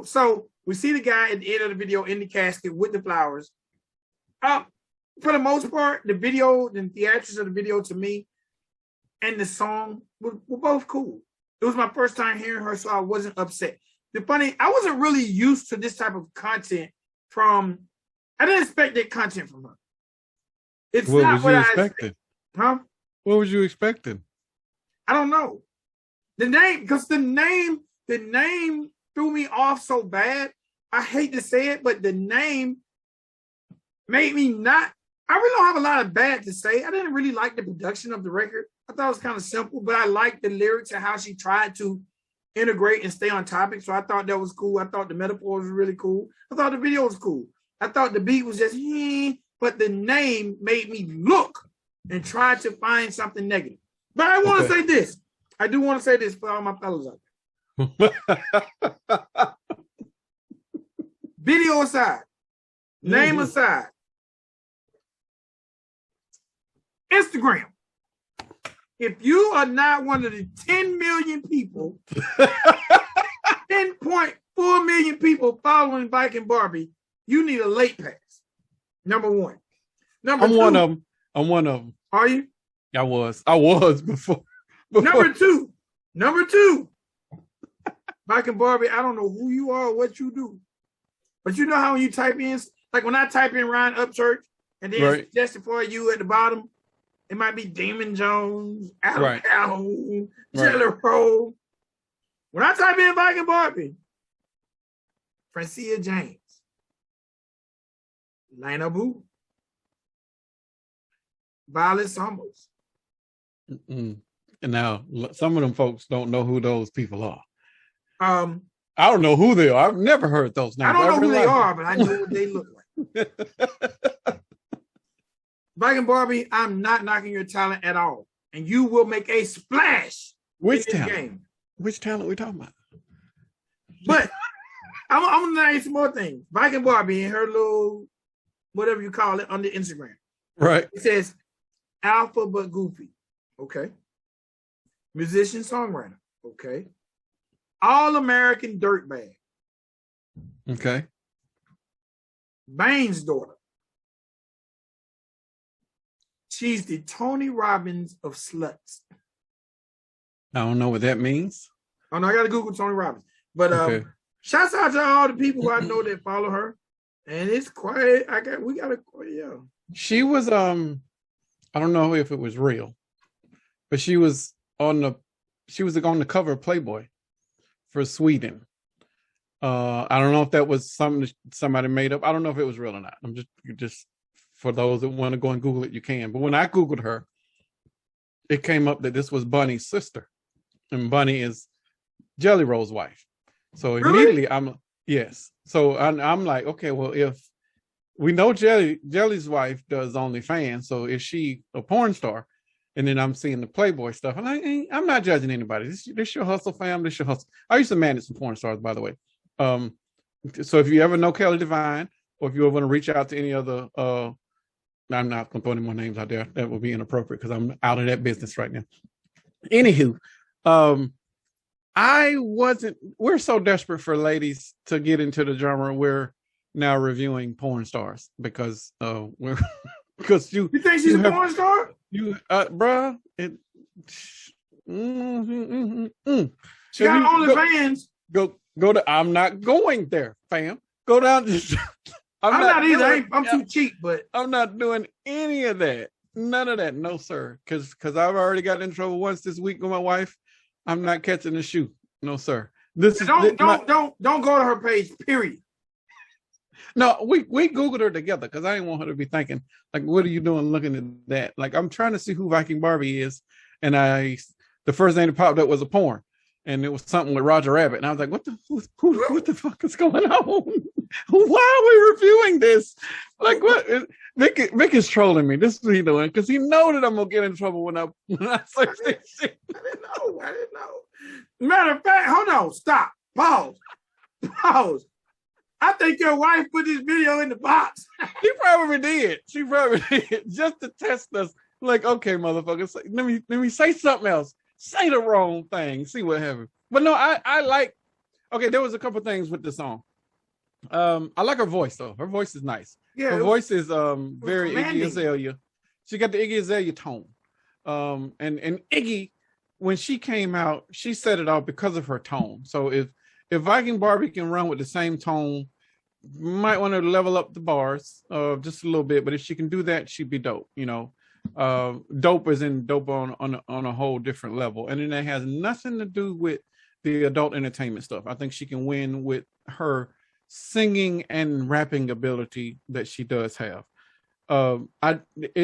So we see the guy at the end of the video in the casket with the flowers. For the most part, the video, the theatrics of the video to me and the song were both cool. It was my first time hearing her, so I wasn't upset. I wasn't really used to this type of content I didn't expect that content from her. It's what not was what you I expecting? Huh? What was you expecting? I don't know. The name threw me off so bad. I hate to say it, but the name made me not. I really don't have a lot of bad to say. I didn't really like the production of the record. I thought it was kind of simple, but I liked the lyrics and how she tried to integrate and stay on topic. So I thought that was cool. I thought the metaphors were really cool. I thought the video was cool. I thought the beat was just, but the name made me look and try to find something negative. But I want to say this. I do want to say this for all my fellas out there. Video aside, name aside, Instagram. If you are not one of the 10 million people, 10.4 million people following Viking Barbie, you need a late pass. Number one. I'm one of them. Are you? I was before. Number two. Viking Barbie, I don't know who you are or what you do. But you know how when you type in, like when I type in Ryan Upchurch and then it's suggested for you at the bottom, it might be Damon Jones, Al Calhoun, Jelly Roll. When I type in Viking Barbie, Francia James, Lena Boo, Violet Summers. And now some of them folks don't know who those people are. I don't know who they are. I've never heard those names. I don't know who they are, but I know what they look like. Viking Barbie, I'm not knocking your talent at all. And you will make a splash in this game. Which talent we talking about? But I'm going to name some more things. Viking Barbie and her little, whatever you call it, under Instagram. Right. It says, Alpha but Goofy. Okay. Musician, songwriter. Okay. All-American dirtbag. Okay. Bane's daughter. She's the Tony Robbins of sluts. I don't know what that means. Oh no, I gotta Google Tony Robbins. But shouts out to all the people who I know that follow her. And it's quiet. She was I don't know if it was real, but she was on the cover of Playboy for Sweden. I don't know if that was something somebody made up. I don't know if it was real or not. I'm just for those that want to go and Google it, you can. But when I Googled her, it came up that this was Bunny's sister. And Bunny is Jelly Roll's wife. So immediately yes. So I'm like, okay, well, if we know Jelly's wife does OnlyFans, so is she a porn star? And then I'm seeing the Playboy stuff. I'm like, I'm not judging anybody. This your hustle, fam. This your hustle. I used to manage some porn stars, by the way. So if you ever know Kelly Divine, or if you ever want to reach out to any other, I'm not going to throw any more names out there. That would be inappropriate because I'm out of that business right now. Anywho, we're so desperate for ladies to get into the genre where now reviewing porn stars because we're because you think she's a porn star? Bruh, she got OnlyFans. Go to. I'm not going there, fam. Go down. I'm not either. I'm too cheap, but I'm not doing any of that. None of that, no sir. Because I've already gotten in trouble once this week with my wife. I'm not catching the shoe, no sir. Don't go to her page. Period. No, we Googled her together because I didn't want her to be thinking like, "What are you doing looking at that?" Like, I'm trying to see who Viking Barbie is, and the first thing that popped up was a porn, and it was something with Roger Rabbit, and I was like, "What the fuck is going on? Why are we reviewing this? Like, what?" Vic is trolling me. This is what he's doing because he know that I'm gonna get in trouble when I search this shit. I didn't know. Matter of fact, hold on, stop, pause. I think your wife put this video in the box. She probably did. Just to test us. Like, okay, motherfucker, let me say something else. Say the wrong thing. See what happens. But no, I like. Okay, there was a couple things with the song. I like her voice though. Her voice is nice. Yeah, her voice is very Iggy Azalea. She got the Iggy Azalea tone. And Iggy, when she came out, she set it off because of her tone. So if Viking Barbie can run with the same tone, might want to level up the bars just a little bit. But if she can do that, she'd be dope. You know, dope is in dope on a whole different level, and then that has nothing to do with the adult entertainment stuff. I think she can win with her singing and rapping ability that she does have. In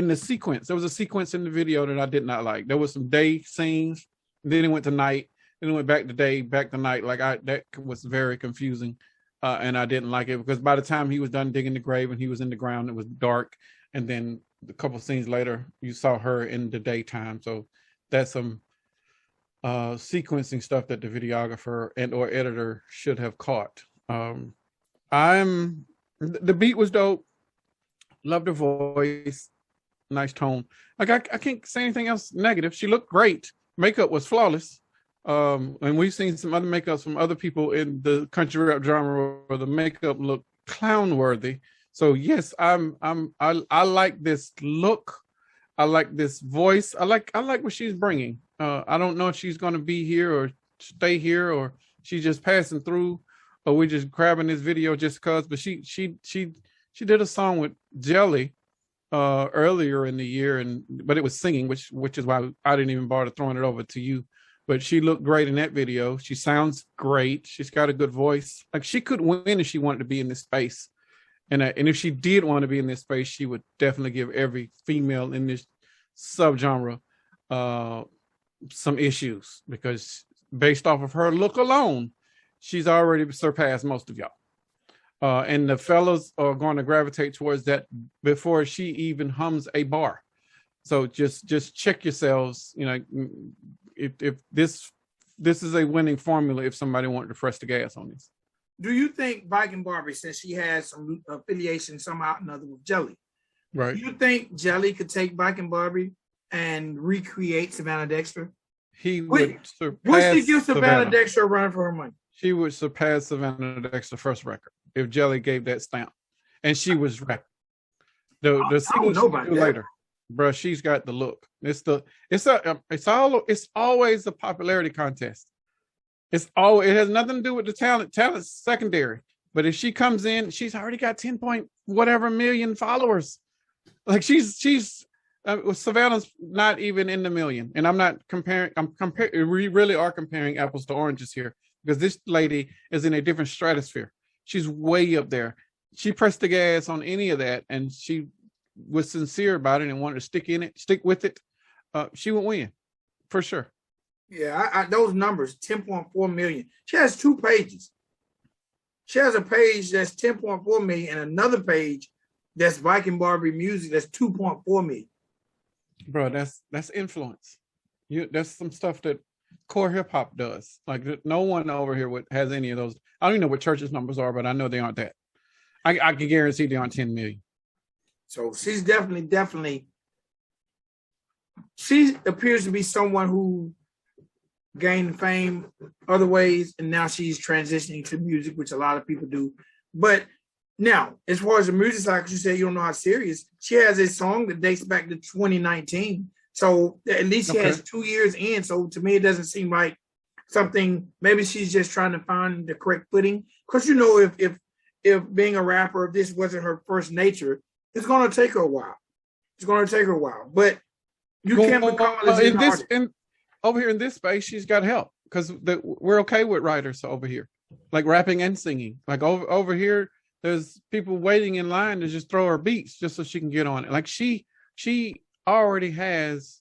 the sequence, there was a sequence in the video that I did not like. There was some day scenes, then it went to night, then it went back to day, back to night. That was very confusing, and I didn't like it because by the time he was done digging the grave and he was in the ground, it was dark, and then a couple of scenes later, you saw her in the daytime. So that's some sequencing stuff that the videographer and or editor should have caught. The beat was dope. Loved her voice, nice tone. Like I can't say anything else negative. She looked great. Makeup was flawless. And we've seen some other makeups from other people in the country rap genre where the makeup looked clown worthy. So yes, I like this look. I like this voice. I like what she's bringing. I don't know if she's going to be here or stay here or she's just passing through or we're just grabbing this video just cause. But she did a song with Jelly earlier in the year, but it was singing, which is why I didn't even bother throwing it over to you. But she looked great in that video. She sounds great. She's got a good voice. Like she could win if she wanted to be in this space. And if she did want to be in this space, she would definitely give every female in this subgenre some issues because based off of her look alone, she's already surpassed most of y'all. And the fellas are going to gravitate towards that before she even hums a bar. So just check yourselves. You know, if this is a winning formula, if somebody wanted to press the gas on this. Do you think Viking Barbie, since she has some affiliation somehow or another with Jelly, right? Do you think Jelly could take Viking Barbie and recreate Savannah Dexter? He would surpass. Would she give Savannah Dexter a run for her money? She would surpass Savannah Dexter's first record if Jelly gave that stamp, and she was rapping. The single she do later, bro. She's got the look. It's always a popularity contest. It has nothing to do with the talent. Talent's secondary. But if she comes in, she's already got 10 point whatever million followers. Like Savannah's not even in the million. And I'm not comparing. We really are comparing apples to oranges here because this lady is in a different stratosphere. She's way up there. She pressed the gas on any of that, and she was sincere about it and wanted to stick with it. She would win for sure. Yeah, those numbers, 10.4 million. She has 2 pages. She has a page that's 10.4 million and another page that's Viking Barbie music that's 2.4 million. Bro, that's influence. That's some stuff that core hip hop does. Like no one over here has any of those. I don't even know what Church's numbers are, but I know they aren't that. I can guarantee they aren't 10 million. So she's definitely. She appears to be someone who gained fame other ways, and now she's transitioning to music, which a lot of people do. But Now, as far as the music side, because you said you don't know how serious, she has a song that dates back to 2019. So at least she has 2 years in. So to me, it doesn't seem like something, maybe she's just trying to find the correct footing. Because you know, if being a rapper, if this wasn't her first nature, it's going to take her a while. It's going to take her a while. But you can't become a legit artist. Over here in this space, she's got help because we're okay with writers over here, like rapping and singing. Like over here, there's people waiting in line to just throw her beats just so she can get on it. Like she already has,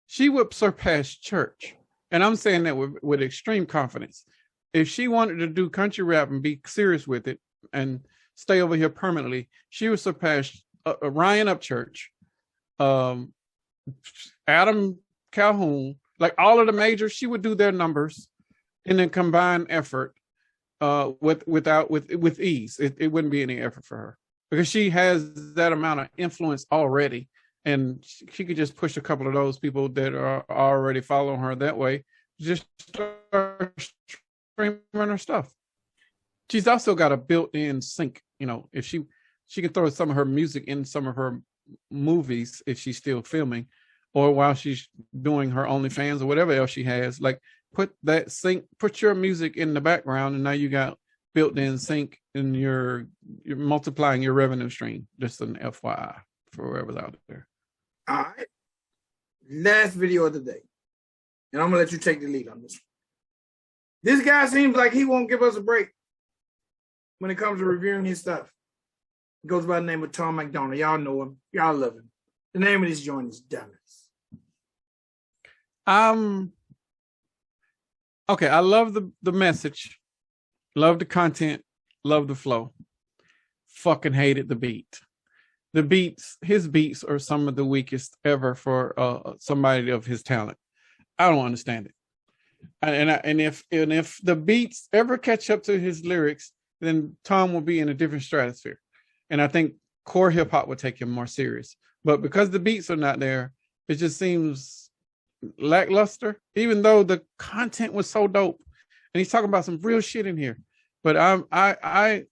she would surpass church. And I'm saying that with extreme confidence. If she wanted to do country rap and be serious with it and stay over here permanently, she would surpass Ryan Upchurch, Adam Calhoun, like all of the majors. She would do their numbers in a combined effort with ease. It wouldn't be any effort for her because she has that amount of influence already, and she could just push a couple of those people that are already following her that way, just start streaming her stuff. She's also got a built-in sync. You know, if she can throw some of her music in some of her movies if she's still filming, or while she's doing her OnlyFans or whatever else she has, like put your music in the background, and now you got built-in sync, and you're multiplying your revenue stream. Just an FYI for whoever's out there. All right. Last video of the day. And I'm gonna let you take the lead on this. This guy seems like he won't give us a break when it comes to reviewing his stuff. He goes by the name of Tom Macdonald. Y'all know him. Y'all love him. The name of this joint is Dummies. Okay, I love the message, love the content, love the flow. Fucking hated the beat. The beats, his beats are some of the weakest ever for somebody of his talent. I don't understand it. And if the beats ever catch up to his lyrics, then Tom will be in a different stratosphere. And I think core hip hop would take him more serious. But because the beats are not there, it just seems lackluster, even though the content was so dope. And he's talking about some real shit in here. But I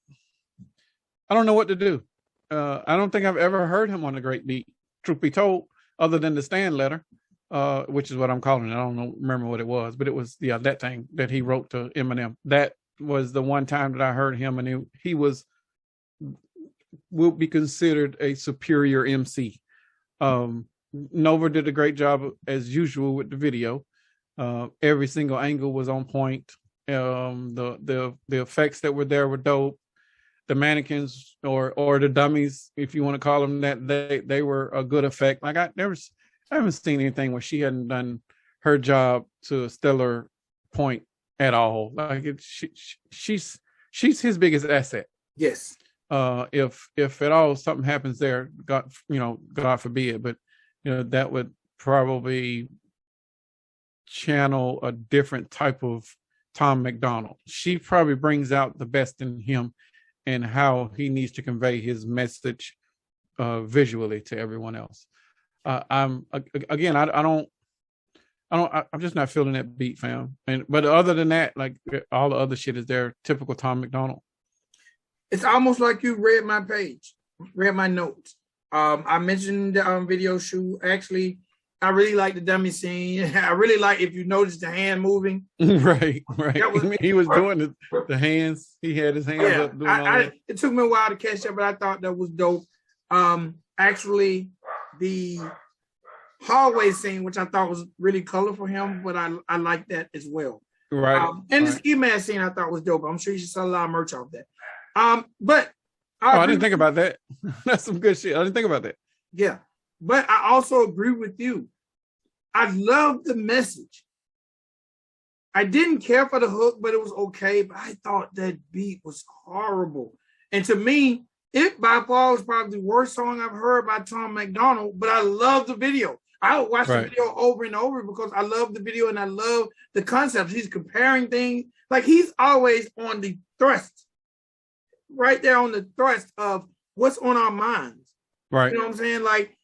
don't know what to do. I don't think I've ever heard him on a great beat, truth be told, other than the Stand Letter, which is what I'm calling it. I don't remember what it was, but it was that thing that he wrote to Eminem. That was the one time that I heard him, and he will be considered a superior MC. Nova did a great job as usual with the video. Every single angle was on point. The effects that were there were dope. The mannequins or the dummies, if you want to call them that, they were a good effect. Like I haven't seen anything where she hadn't done her job to a stellar point at all. Like she's his biggest asset. Yes. If at all something happens there, God forbid, but that would probably channel a different type of Tom Macdonald. She probably brings out the best in him and how he needs to convey his message visually to everyone else. I'm just not feeling that beat, fam. But other than that, like all the other shit is there, typical Tom Macdonald. It's almost like you read my page, read my notes. I mentioned the video shoot. Actually, I really like the dummy scene. I really like, if you notice, the hand moving. Right. He was doing the hands. He had his hands up doing all that. It took me a while to catch up, but I thought that was dope. Actually, the hallway scene, which I thought was really colorful for him, but I like that as well. Right. And the ski mask scene I thought was dope. I'm sure you should sell a lot of merch off that. But I didn't think about that. That's some good shit. I didn't think about that. Yeah. But I also agree with you. I love the message. I didn't care for the hook, but it was okay. But I thought that beat was horrible. And to me, it by far was probably the worst song I've heard by Tom Macdonald, but I love the video. I would watch the video over and over because I love the video and I love the concepts. He's comparing things. Like he's always on the thrust. Right there on the thrust of what's on our minds. Right. You know what I'm saying? Like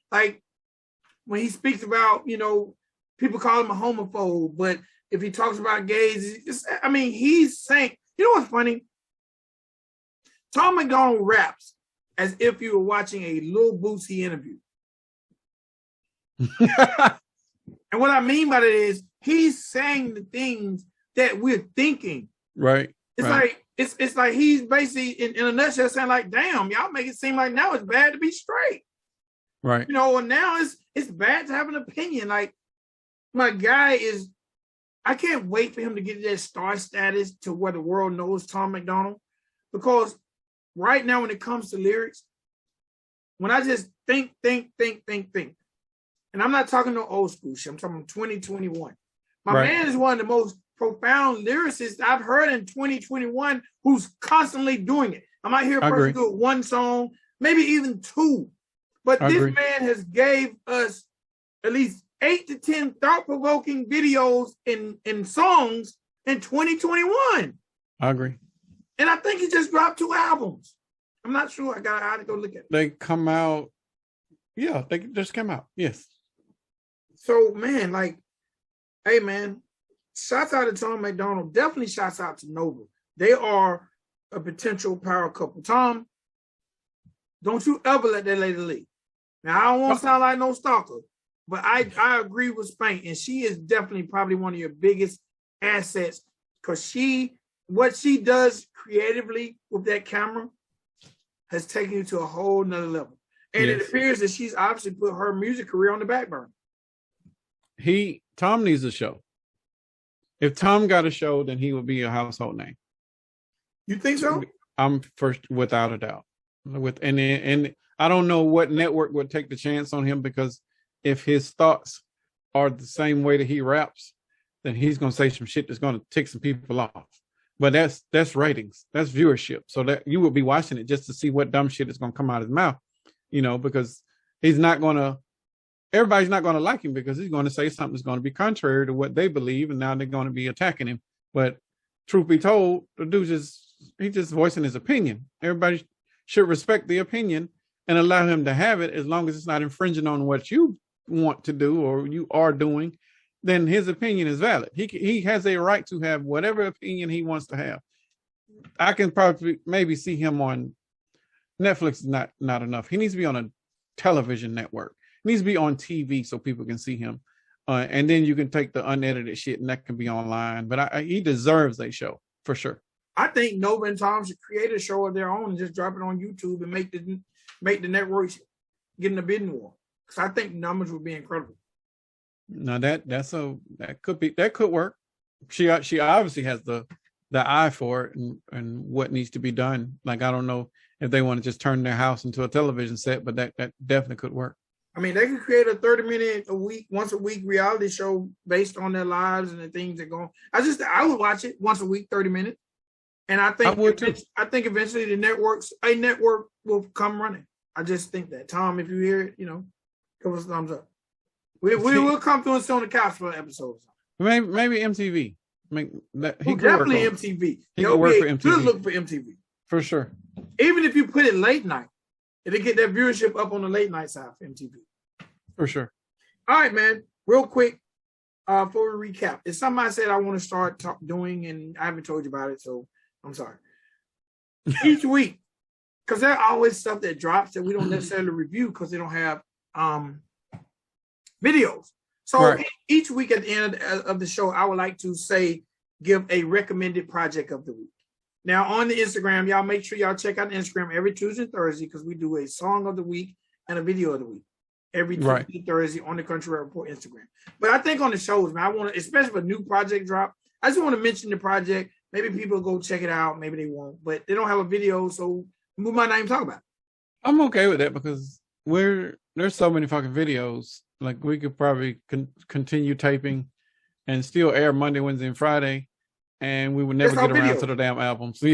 when he speaks about, people call him a homophobe, but if he talks about gays, he's saying, you know what's funny? Tom Macdonald raps as if you were watching a Lil Boosie interview. And what I mean by that is he's saying the things that we're thinking. Right. It's like it's like he's basically in a nutshell saying like, damn, y'all make it seem like now it's bad to be straight. Right. You know, and now it's bad to have an opinion. Like, my guy is, I can't wait for him to get that star status to where the world knows Tom Macdonald. Because right now when it comes to lyrics, when I just think, and I'm not talking no old school shit, I'm talking 2021. My man is one of the most profound lyricists I've heard in 2021 who's constantly doing it. I might hear a person do it one song, maybe even two. But this man has gave us at least 8 to 10 thought-provoking videos in songs in 2021. I agree. And I think he just dropped 2 albums. I'm not sure. I gotta go look at it. They come out. Yeah, they just came out. Yes. So, man, like, hey, man, shouts out to Tom Macdonald. Definitely shouts out to Nova. They are a potential power couple. Tom, don't you ever let that lady leave. Now, I don't want to sound like no stalker, but I agree with Spank, and she is definitely probably one of your biggest assets because what she does creatively with that camera has taken you to a whole nother level. And it appears that she's obviously put her music career on the back burner. Tom needs a show. If Tom got a show, then he would be a household name. You think so? I'm first, without a doubt. And I don't know what network would take the chance on him, because if his thoughts are the same way that he raps, then he's going to say some shit that's going to tick some people off. But that's ratings, that's viewership. So that you will be watching it just to see what dumb shit is going to come out of his mouth, because everybody's not going to like him, because he's going to say something that's going to be contrary to what they believe, and now they're going to be attacking him. But truth be told, the dude he's just voicing his opinion. Everybody should respect the opinion and allow him to have it, as long as it's not infringing on what you want to do or you are doing. Then his opinion is valid. He has a right to have whatever opinion he wants to have. I can probably maybe see him on Netflix. Is not enough. He needs to be on a television network. He needs to be on TV so people can see him. And then you can take the unedited shit and that can be online. But he deserves a show for sure. I think Nova and Tom should create a show of their own and just drop it on YouTube and make the networks get in the bidding war. Because I think the numbers would be incredible. No, that could work. She obviously has the eye for it and what needs to be done. Like, I don't know if they want to just turn their house into a television set, but that definitely could work. I mean, they could create a 30-minute once a week reality show based on their lives and the things that go on. I would watch it once a week, 30 minutes. And I think eventually a network will come running. I just think that. Tom, if you hear it, give us a thumbs up. We will come through and sit on the couch for an episode. Maybe MTV. Definitely MTV. He could work for MTV. Good look for MTV. For sure. Even if you put it late night, it'll get that viewership up on the late night side for MTV. For sure. All right, man. Real quick, before we recap, it's something I said I want to start doing, and I haven't told you about it, so I'm sorry. Each week, because there's always stuff that drops that we don't necessarily review because they don't have videos. So each week at the end of the show, I would like to give a recommended project of the week. Now on the Instagram, y'all make sure y'all check out the Instagram every Tuesday and Thursday, because we do a song of the week and a video of the week every Tuesday and Thursday on the Country Report Instagram. But I think on the shows, man, I want to, especially if a new project drop, I just want to mention the project. Maybe people go check it out. Maybe they won't, but they don't have a video, so we might not even talk about it. I'm okay with that because there's so many fucking videos. Like, we could probably continue taping and still air Monday, Wednesday, and Friday, and we would never get around to the damn album. So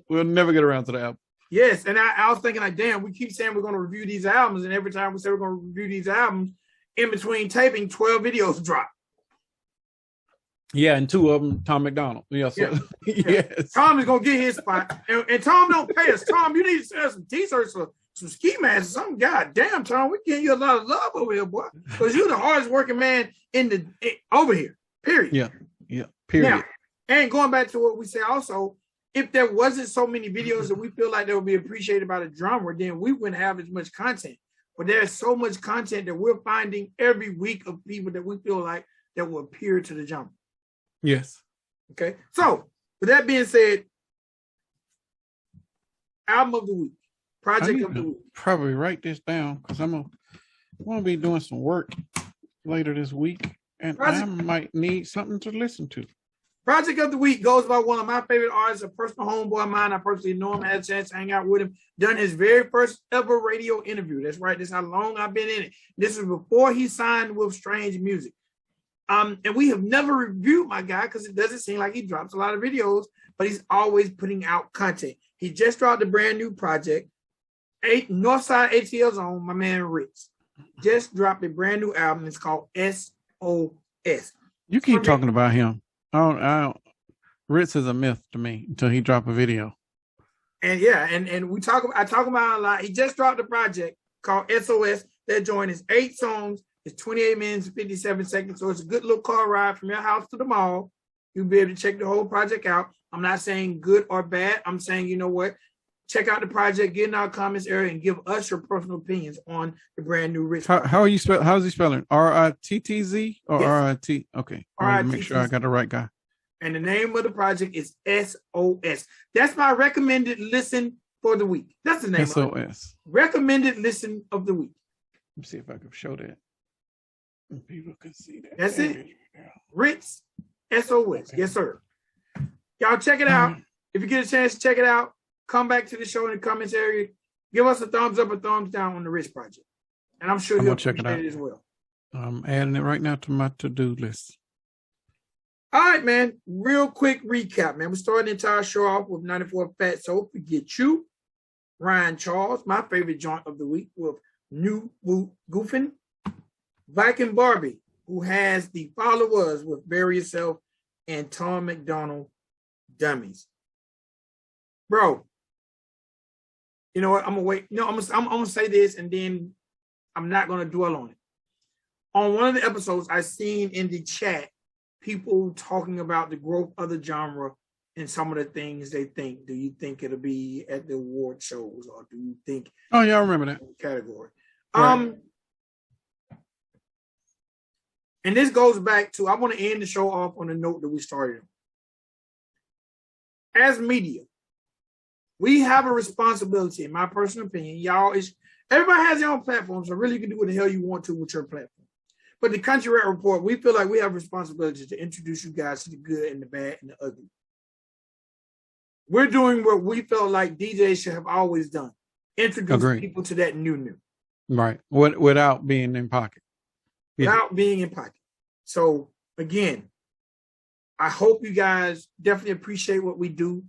we'll never get around to the album. Yes, and I was thinking, like, damn, we keep saying we're going to review these albums, and every time we say we're going to review these albums, in between taping, 12 videos drop. Yeah, and 2 of them, Tom Macdonald. Yes. Tom is going to get his spot. And Tom don't pay us. Tom, you need to send us some t-shirts or some ski masks or something. God damn, Tom, we're giving you a lot of love over here, boy. Because you're the hardest working man over here, period. Yeah, period. Now, and going back to what we say also, if there wasn't so many videos that we feel like they would be appreciated by the genre, then we wouldn't have as much content. But there's so much content that we're finding every week of people that we feel like that will appear to the genre. Yes. Okay. So with that being said, album of the week, project of the week. Probably write this down because I'm gonna be doing some work later this week, and I might need something to listen to. Project of the week goes by one of my favorite artists, a personal homeboy of mine. I personally know him, had a chance to hang out with him, done his very first ever radio interview. That's right. This is how long I've been in it. This is before he signed with Strange Music. And we have never reviewed my guy because it doesn't seem like he drops a lot of videos, but he's always putting out content. He just dropped a brand new project. Northside ATL Zone, my man Ritz, just dropped a brand new album. It's called SOS. You keep talking about him. I don't. Ritz is a myth to me until he dropped a video. And yeah, and I talk about it a lot. He just dropped a project called SOS. That joint is 8 songs. It's 28 minutes and 57 seconds. So it's a good little car ride from your house to the mall. You'll be able to check the whole project out. I'm not saying good or bad. I'm saying, you know what? Check out the project, get in our comments area, and give us your personal opinions on the brand new Ritz. How are you spell? How's he spelling? RITTZ or yes. RIT? Okay. Make sure I got the right guy. And the name of the project is SOS. That's my recommended listen for the week. That's the name SOS. of it. Recommended listen of the week. Let me see if I can show that. And people can see that. That's it. Ritz SOS. Okay. Yes, sir. Y'all check it out. If you get a chance to check it out, come back to the show in the comments area. Give us a thumbs up or thumbs down on the Ritz project. And I'm sure you'll check it out as well. I'm adding it right now to my to-do list. All right, man. Real quick recap, man. We're starting the entire show off with 94Fatso, Forget You. Ryan Charles, my favorite joint of the week, with New Goofin. Viking Barbie, who has the followers with Bury Yourself, and Tom Macdonald, Dummies. Bro, you know what? I'm gonna wait. No, I'm gonna say this, and then I'm not gonna dwell on it. On one of the episodes, I seen in the chat people talking about the growth of the genre and some of the things they think. Do you think it'll be at the award shows, or do you think? Oh yeah, I remember that category. Right. And this goes back to, I want to end the show off on a note that we started on. As media, we have a responsibility, in my personal opinion. Everybody has their own platform, so really you can do what the hell you want to with your platform. But the Country Rap Report, we feel like we have responsibility to introduce you guys to the good and the bad and the ugly. We're doing what we felt like DJs should have always done. Introduce people to that new. Right. Without being in pocket. Without being in pocket. So again, I hope you guys definitely appreciate what we do.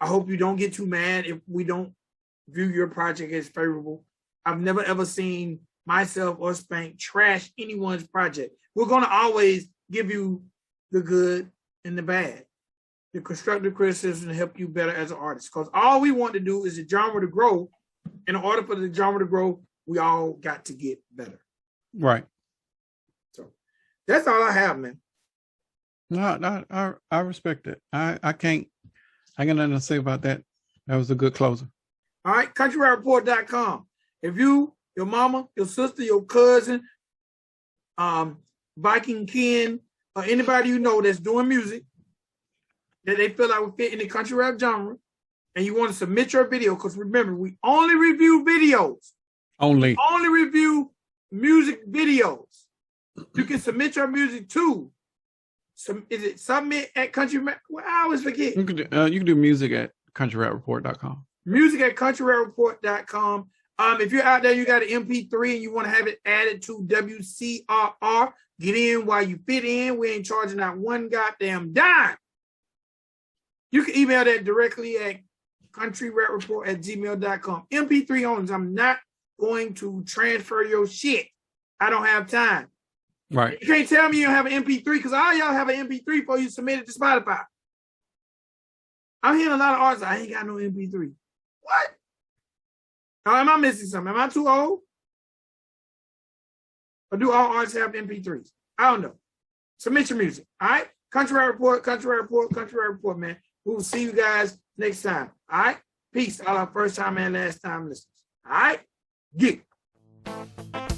I hope you don't get too mad if we don't view your project as favorable. I've never ever seen myself or Spank trash anyone's project. We're going to always give you the good and the bad, the constructive criticism to help you better as an artist. Because all we want to do is the genre to grow. In order for the genre to grow, we all got to get better. Right. So that's all I have, man. No, I respect it. I got nothing to say about that. That was a good closer. All right, CountryRapReport.com. If you, your mama, your sister, your cousin, Viking kin, or anybody you know that's doing music that they feel like would fit in the country rap genre, and you want to submit your video, because remember, we only review videos. Only review music videos. You can submit your music to. Is it submit at Country Rap? Well, I always forget. You can do music at CountryRapReport.com. Music at CountryRapReport.com. If you're out there, you got an MP3 and you want to have it added to WCRR, get in while you fit in. We ain't charging out one goddamn dime. You can email that directly at countryrapreport@gmail.com. MP3 owners, I'm not going to transfer your shit. I don't have time. Right. You can't tell me you don't have an MP3 because all y'all have an MP3 before you submit it to Spotify. I'm hearing a lot of artists, I ain't got no MP3. What? Now, am I missing something? Am I too old? Or do all artists have MP3s? I don't know. Submit your music. All right? Country Rap Report, Country Rap Report, Country Rap Report, man. We will see you guys next time. All right? Peace. All our first time and last time listeners. All right? Get it.